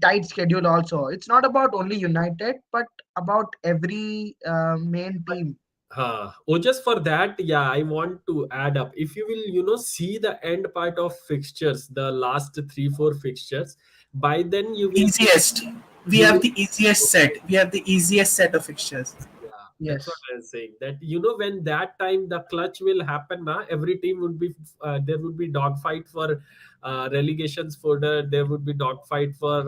tight schedule. Also, it's not about only United, but about every main team. Oh, just for that, yeah, I want to add up. If you will, see the end part of fixtures, the last 3, 4 fixtures, by then easiest. We you have will the easiest set. We have the easiest set of fixtures. Yeah, that's what Yes. I'm saying. That when that time the clutch will happen, na, every team would be there would be dogfight for relegations further. There would be dogfight for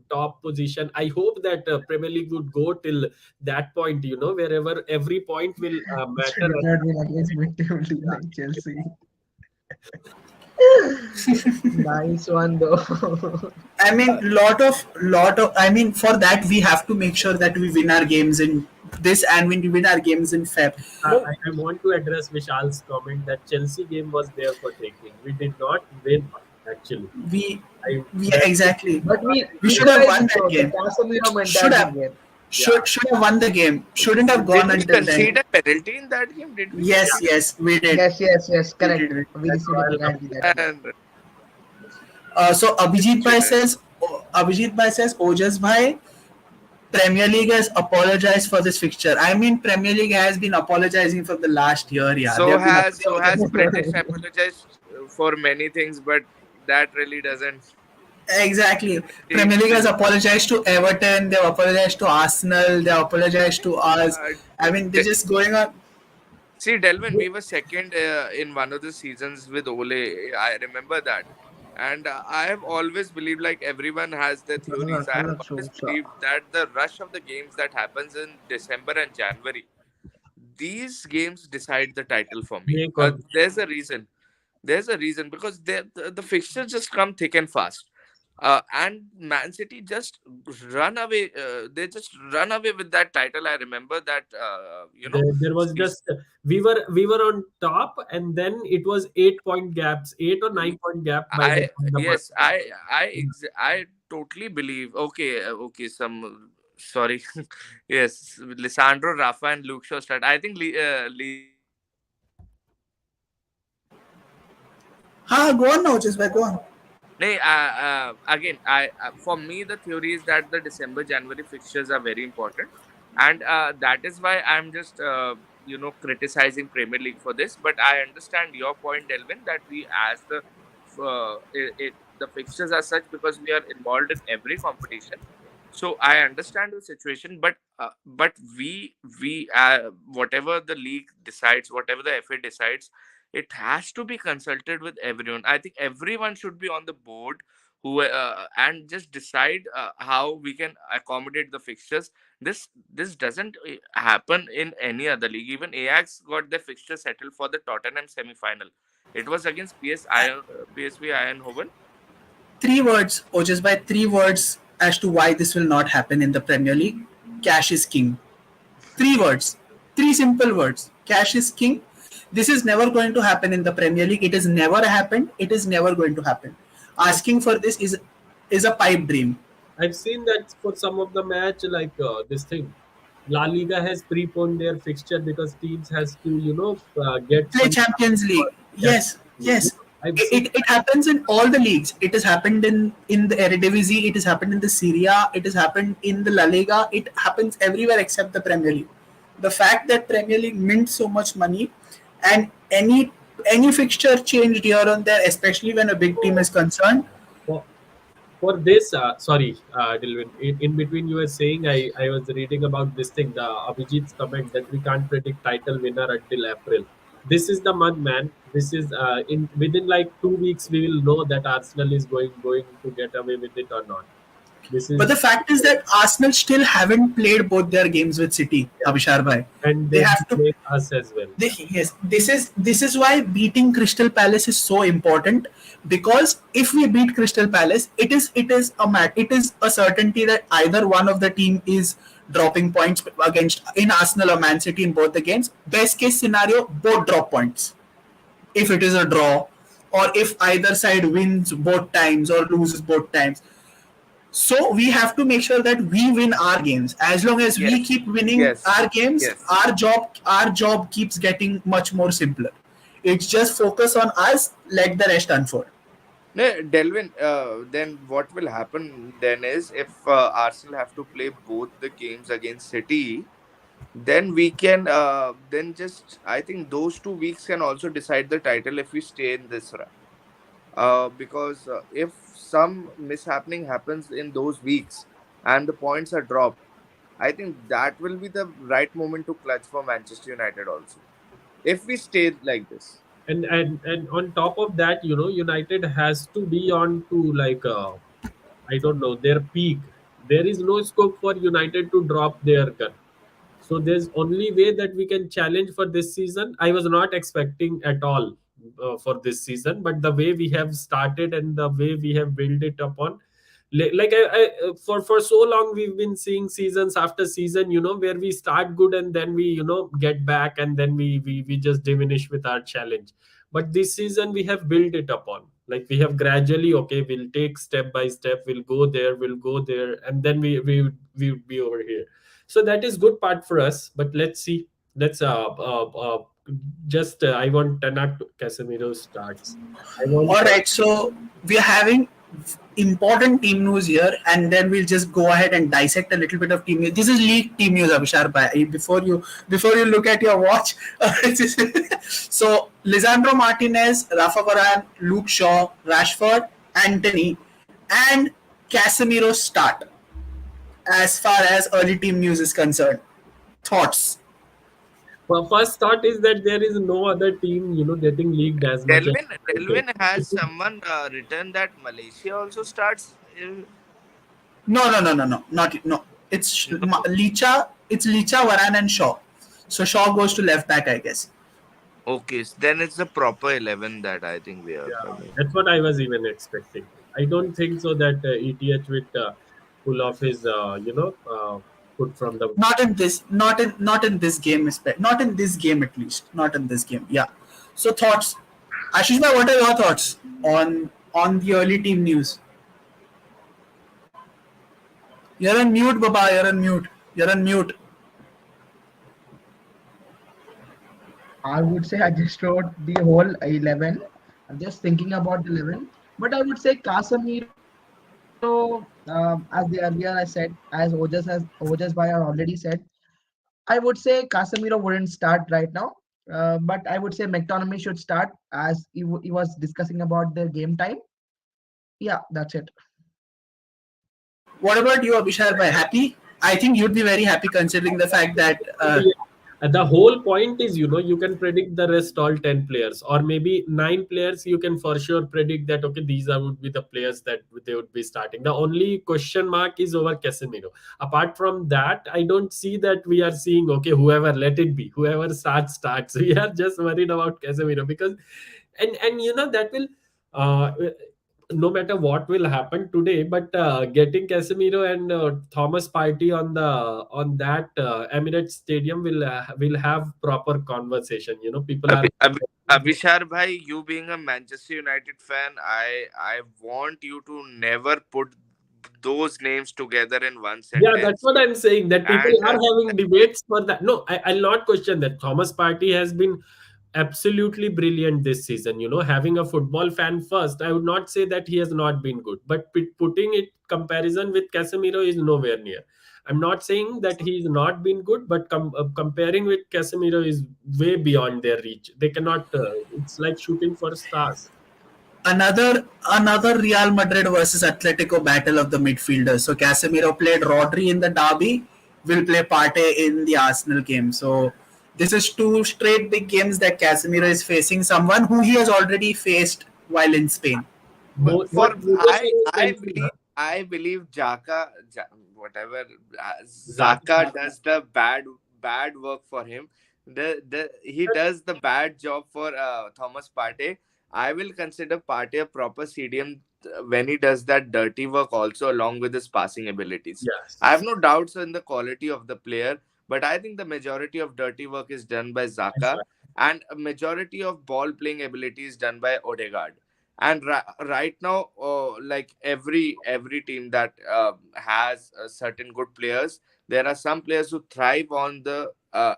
top position. I hope that Premier League would go till that point. Wherever every point will Should matter. not win against mid-table team like Chelsea. Nice one though. I mean, lot of. I mean, for that we have to make sure that we win our games in this, and we win our games in Feb. No, I want to address Vishal's comment that Chelsea game was there for taking. We did not win actually. we I we that exactly. But we We should have realized won that though, the game. Casemiro Should mentality have game. should have won the game. Shouldn't have gone Did we until concede then. a penalty in that game? Did we? Yes, yes, we did. Yes, We correct. did. We received a penalty that game. And So Abhijit Bhai says, Ojas Bhai, Premier League has apologized for this fixture. I mean, Premier League has been apologizing for the last year. Yeah, they so have been has British apologized for many things, but that really doesn't. exactly. Premier League has apologized to Everton. They've apologized to Arsenal. They apologized to us. Uh, I mean, they're just going on. See, Delvin, we were second in one of the seasons with Ole. I remember that. And I have always believed, like everyone has their theories. I have always believed that the rush of the games that happens in December and January, these games decide the title for me. Make or There's a reason. There's a reason because the fixtures just come thick and fast. And Man City just run away. They just run away with that title. I remember that, there was season. just we were on top, and then it was 8 point gaps, 8 or 9 point gap by the I time the month. yes, I totally believe. Okay, okay. Some sorry, yes, Lisandro, Rafa, and Luke Shaw start. I think Lisandro will start in the December January fixtures. Go on now, just by go on. Nay, again, for me the theory is that the December January fixtures are very important, and that is why I'm just criticizing Premier League for this. But I understand your point, Delvin, that we as the fixtures are such because we are involved in every competition. So I understand the situation, but we whatever the league decides, whatever the FA decides, it has to be consulted with everyone. I think everyone should be on the board who and just decide how we can accommodate the fixtures. This doesn't happen in any other league. Even Ajax got their fixture settled for the Tottenham semi-final. It was against PSV Eindhoven. Three words, or just by three words, as to why this will not happen in the Premier League. Cash is king. Three words. Three simple words. Cash is king. This is never going to happen in the Premier League. It has never happened. It is never going to happen. Asking for this is a pipe dream. I've seen that for some of the match, like this thing. La Liga has preponed their fixture because teams has to, get Play some Champions League. Champions Yes, League. yes. I've It, seen it, it happens in all the leagues. It has happened in the Eredivisie. It has happened in the Serie A. It has happened in the La Liga. It happens everywhere except the Premier League. The fact that Premier League mints so much money, and any fixture changed here and there, especially when a big team is concerned. for, for this. Sorry, Dilwin. In between, you were saying I was reading about this thing. The Abhijit's comment that we can't predict title winner until April. This is the month, man. This is in within like 2 weeks we will know that Arsenal is going to get away with it or not. This But is the fact is that Arsenal still haven't played both their games with City, yeah, Abhishar bhai. and They they have to. make us as well. Yes, this is why beating Crystal Palace is so important, because if we beat Crystal Palace, it is a certainty that either one of the team is dropping points against in Arsenal or Man City in both the games. Best case scenario, both drop points. If it is a draw, or if either side wins both times or loses both times. So we have to make sure that we win our games. As long as we Yes, keep winning yes, our games, yes. our job keeps getting much more simpler. It's just focus on us, let the rest unfold. No, Delvin, then what will happen then is if Arsenal have to play both the games against City, then we can then just I think those 2 weeks can also decide the title if we stay in this run. Because if some mishappening happens in those weeks and the points are dropped, I think that will be the right moment to clutch for Manchester United also. If we stay like this. And on top of that, United has to be on to like I don't know, their peak. There is no scope for United to drop their gun. So there's only way that we can challenge for this season. I was not expecting at all for this season, but the way we have started and the way we have built it upon, like for so long we've been seeing seasons after season, where we start good and then we get back and then we just diminish with our challenge. But this season we have built it upon, like we have gradually, okay, we'll take step by step, we'll go there, and then we be over here. So that is good part for us. But let's see. Let's just I want Tanak Casemiro starts. I want All right, so we're having important team news here, and then we'll just go ahead and dissect a little bit of team news. This is league team news, Abhishar bhai. Before you look at your watch, so Lisandro Martinez, Rafa Varane, Luke Shaw, Rashford, Anthony, and Casemiro start as far as early team news is concerned. Thoughts? Well, first thought is that there is no other team, getting leaked as much as United. Delvin has someone written that Malaysia also starts. No, not no. No. Licha. It's Licha, Varane, and Shaw. So Shaw goes to left back, I guess. Okay, then it's the proper 11 that I think we are Yeah, coming. that's what I was even expecting. I don't think so that ETH would pull off his, put from the. Not in this game, not in this game at least. Not in this game. Yeah. So thoughts, Ashish bhai, what are your thoughts on the early team news? You're on mute, Baba. You're on mute. You're on mute. I would say I just wrote the whole 11. I'm just thinking about the 11. But I would say Casemiro, as the earlier I said, as Ojas Bhai already said, I would say Casemiro wouldn't start right now. But I would say McTominay should start as he was discussing about the game time. Yeah, that's it. What about you, Abhishek bhai? Happy? I think you'd be very happy considering the fact that The whole point is, you can predict the rest all 10 players, or maybe 9 players. You can for sure predict that, okay, these would be the players that they would be starting. The only question mark is over Casemiro. Apart from that, I don't see that we are seeing, okay, whoever, let it be. Whoever starts. We are just worried about Casemiro because, and that will. No matter what will happen today, but getting Casemiro and Thomas Partey on that Emirates Stadium will have proper conversation. People are. Abhishar bhai, you being a Manchester United fan, I want you to never put those names together in one Yeah, that's sentence. what I'm saying. That people And are having debates for that. No, I'll not question that. Thomas Partey has been absolutely brilliant this season. Having a football fan first, I would not say that he has not been good. But putting it comparison with Casemiro is nowhere near. I'm not saying that he's not been good, but comparing with Casemiro is way beyond their reach. They cannot. It's like shooting for stars. another Real Madrid versus Atletico battle of the midfielders. So Casemiro played Rodri in the derby, will play Partey in the Arsenal game. So this is two straight big games that Casemiro is facing someone who he has already faced while in Spain. What for Mukesh mentioned, huh? I believe whatever Zaka. Zaka does the bad work for him. The he does the bad job for Thomas Partey. I will consider Partey a proper CDM when he does that dirty work also along with his passing abilities. I have Yes. no doubts in the quality of the player, but I think the majority of dirty work is done by Zaka, and a majority of ball playing ability is done by Odegaard. And right now, like every team that has certain good players, there are some players who thrive on the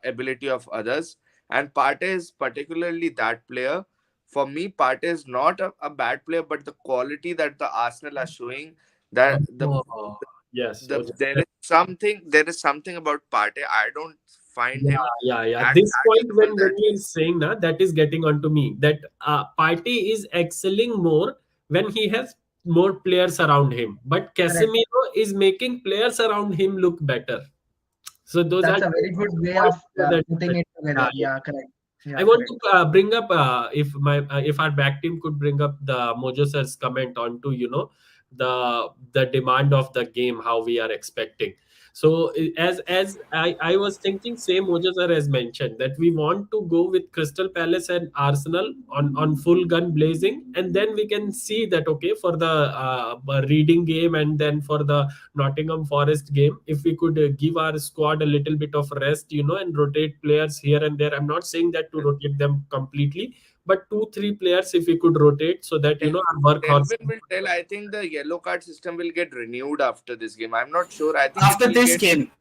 ability of others, and Partey is particularly that player. For me, Partey is not a bad player, but the quality that the Arsenal are showing, that Oh, yes. there is something about Partey. I don't find Yeah, him yeah. at This that point, level when that you're saying that, that is getting onto me. That Partey is excelling more when he has more players around him. But Correct. Casemiro is making players around him look better. So those are That's a two very good way of points that putting it yeah, together. yeah. Yeah, correct. I Yeah, want correct. to bring up if our back team could bring up the Mojo sir's comment onto the demand of the game, how we are expecting. So as I was thinking, same Mojo sir has mentioned that we want to go with Crystal Palace and Arsenal on full gun blazing, and then we can see that, okay, for the reading game and then for the Nottingham Forest game, if we could give our squad a little bit of rest, and rotate players here and there. I'm not saying that to rotate them completely, but 2 3 players if we could rotate so that our workhorse. Delvin will tell. I think the yellow card system will get renewed after this game. I'm not sure. I think it After will this get. game,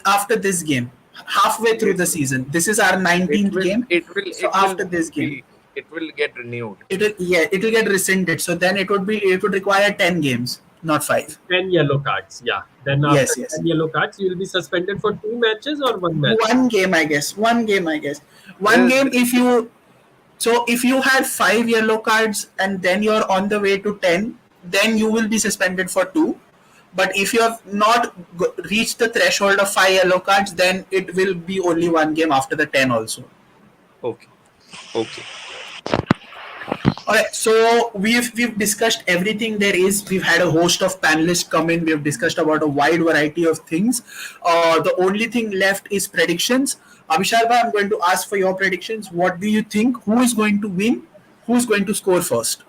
after this game, halfway through It the season. This is our 19th game. So after this game, it will get renewed. it will get rescinded. So then it would require 10 games, not 5. 10 yellow cards, yeah. Then after Yes, yes. 10 yellow cards, you will be suspended for 2 matches or 1 match. One game, I guess. One game, I guess. One This- game if you had 5 yellow cards and then you're on the way to 10, then you will be suspended for 2. But if you have not reached the threshold of 5 yellow cards, then it will be only one game after the 10 also. Okay. Okay. All right, so we've discussed everything there is. We've had a host of panelists come in. We have discussed about a wide variety of things. The only thing left is predictions. Abhisharba, I'm going to ask for your predictions. What do you think? Who is going to win? Who's going to score first?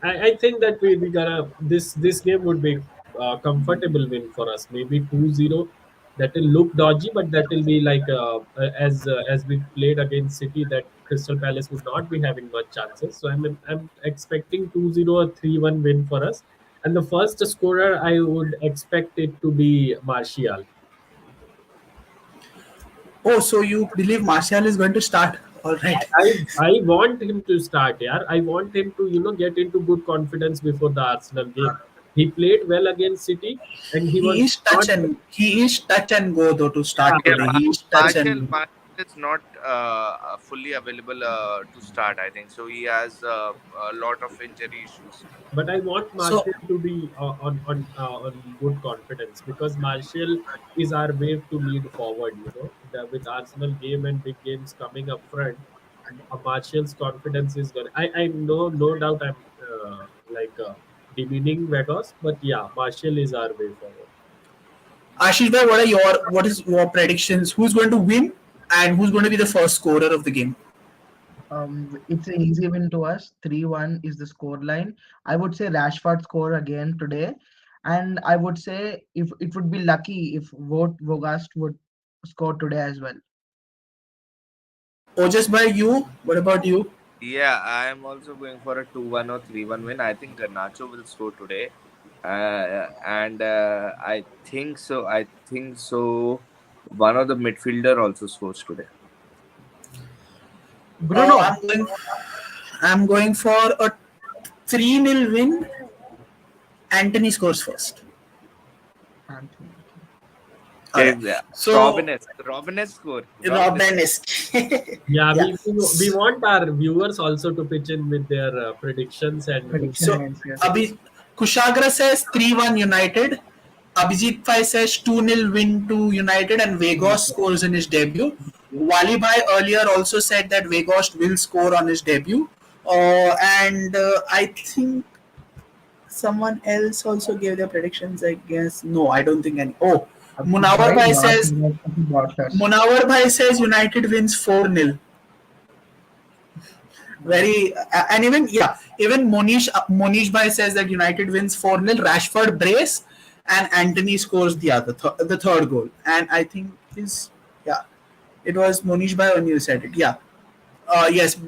I think that we gonna this game would be a comfortable win for us. Maybe 2-0. That will look dodgy, but that will be like as we played against City, that Crystal Palace would not be having much chances. So I'm expecting 2-0 or 3-1 win for us. And the first scorer, I would expect it to be Martial. Oh, so you believe Martial is going to start? All right. I want him to start, yeah. I want him to get into good confidence before the Arsenal game. He played well against City, and he was not. He is touch and go though to start Yeah, today. He is touch and Marshall is not fully available to start, I think. So he has a lot of injury issues. But I want so. Martial to be on good confidence, because Martial is our wave to lead forward. With Arsenal game and big games coming up front, Martial's confidence is gonna. I know, no doubt. I'm demeaning Vegas, but yeah, Martial is our way forward. Ashish bhai, what is your predictions? Who's going to win and who's going to be the first scorer of the game? It's an easy win to us. 3-1 is the score line. I would say Rashford score again today. And I would say if it would be lucky if Vogast would score today as well. Ojas bhai, you? What about you? Yeah, I am also going for a 2-1 or 3-1 win. I think Garnacho will score today. And I think so. One of the midfielder also scores today. Bruno. I'm going for a 3-0 win. Anthony scores first. Yeah. So Robin score. Yeah, we want our viewers also to pitch in with their predictions and. So Kushagra says 3-1 United. Abhijit Bhai says 2-0 win to United, and Weghorst scores in his debut. Wali Bhai earlier also said that Weghorst will score on his debut. And I think someone else also gave their predictions, I guess. No, I don't think any. Oh, Munawar Bhai says United wins 4-0. And even Monish Bhai says that United wins 4-0. Rashford brace and Anthony scores the third goal. And I think it was Monish Bhai when you said it. Yeah. Yes.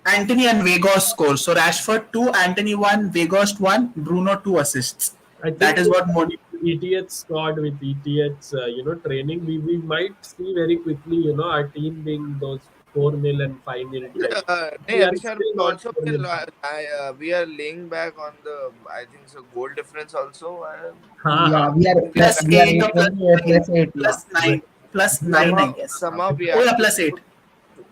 Anthony and Weghorst scores. So Rashford 2, Anthony 1, Weghorst 1, Bruno 2 assists. That is what Monish. ETH squad with ETH's training, we might see very quickly our team being those 4-0 and 5-0. We are laying back on the, I think so, goal difference also. Yeah, we are plus 8 plus 9, I guess. Somehow we are plus 8.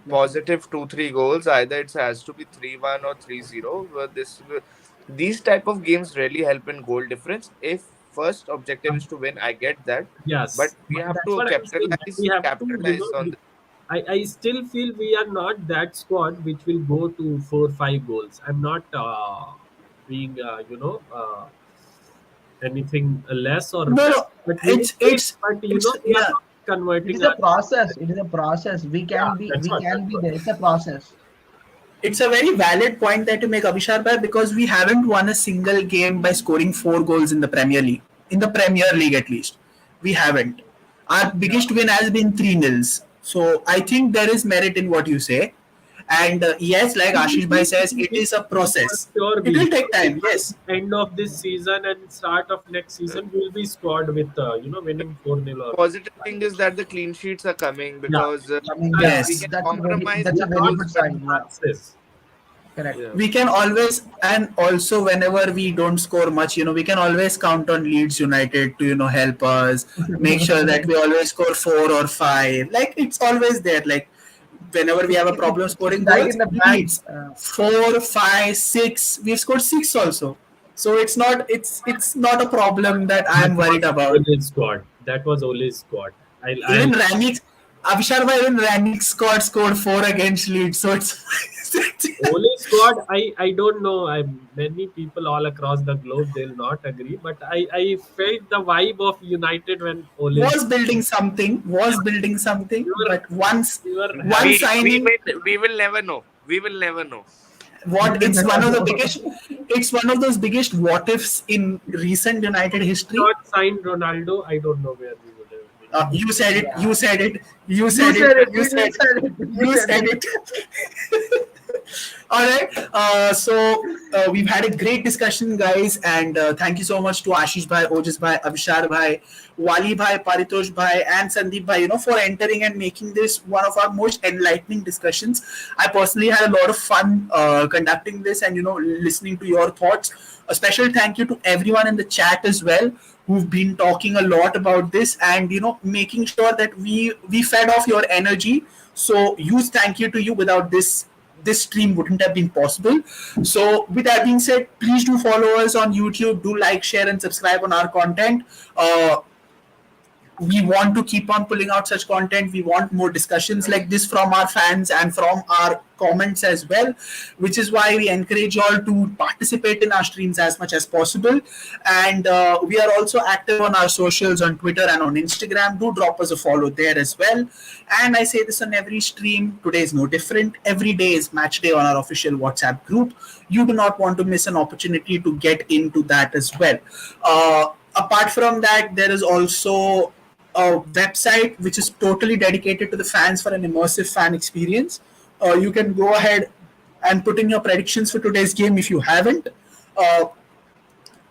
Positive 2-3 goals. Either it has to be 3-1 or 3-0. These type of games really help in goal difference. If first objective is to win, I get that. Yes, but we have to capitalize on this. I still feel we are not that squad which will go to 4-5 goals. I'm not being anything less or no. But converting. It is a process. It is a process. We can be there. It's a process. It's a very valid point that you make, Abhishar bhai, because we haven't won a single game by scoring 4 goals in the Premier League. In the Premier League, at least, we haven't. Our biggest win has been 3-0. So I think there is merit in what you say. And yes, like Ashish bhai says, it is a process. Sure, it will take time. Yes. End of this season and start of next season, we will be squad with winning 4-0. Positive thing is that the clean sheets are coming because yes, we can compromise. That's a very good sign. Correct. Yeah. We can always, and also whenever we don't score much, we can always count on Leeds United to help us make sure that we always score 4 or 5. Like it's always there. Like whenever we have a problem scoring goals, Leeds 4, 5, 6. We've scored 6 also. So it's not a problem that I That am was worried about. Ole's squad. That was Ole's squad. I'll Even Ranik, Avishar bhai, even Ranik scored 4 against Leeds. So it's Ole squad, I don't know. Many people all across the globe they'll not agree, but I felt the vibe of United when Ole. was building something, We were but once we were one having signing, We will never know. We will never know. what it's one of the biggest, it's one of those biggest what ifs in recent United history. not signed Ronaldo. I don't know where we would have been. You said it. Yeah. You said it. You You said it. said it. You You said said it. it. You You said said it. it. All right. We've had a great discussion, guys, and thank you so much to Ashish bhai, Ojas bhai, Abhishar bhai, Wali bhai, Paritosh bhai, and Sandeep bhai. For entering and making this one of our most enlightening discussions. I personally had a lot of fun conducting this and listening to your thoughts. A special thank you to everyone in the chat as well who've been talking a lot about this and making sure that we fed off your energy. So huge thank you to you. Without this stream wouldn't have been possible. So with that being said, please do follow us on YouTube, do like, share, and subscribe on our content. We want to keep on pulling out such content. We want more discussions like this from our fans and from our comments as well, which is why we encourage you all to participate in our streams as much as possible. And we are also active on our socials on Twitter and on Instagram. Do drop us a follow there as well. And I say this on every stream. Today is no different. Every day is match day on our official WhatsApp group. You do not want to miss an opportunity to get into that as well. Apart from that, there is also a website which is totally dedicated to the fans for an immersive fan experience. You can go ahead and put in your predictions for today's game if you haven't. Uh,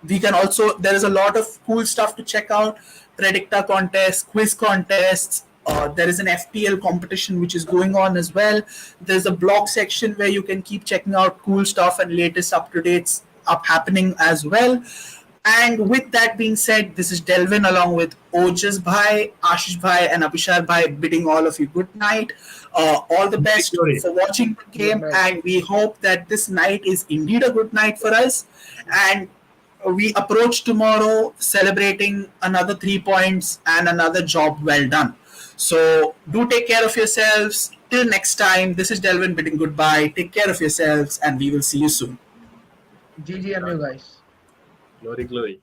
we can also, there is a lot of cool stuff to check out: predictor contests, quiz contests. There is an FPL competition which is going on as well. There's a blog section where you can keep checking out cool stuff and latest up to dates up happening as well. And with that being said, this is Delvin along with Ojas Bhai, Ashish Bhai, and Abhishar Bhai bidding all of you good night. All the best Glory. for watching the game, night. and we hope that this night is indeed a good night for us. And we approach tomorrow celebrating another 3 points and another job well done. So do take care of yourselves. Till next time, this is Delvin bidding goodbye. Take care of yourselves, and we will see you soon. GG and you guys. Glory, glory.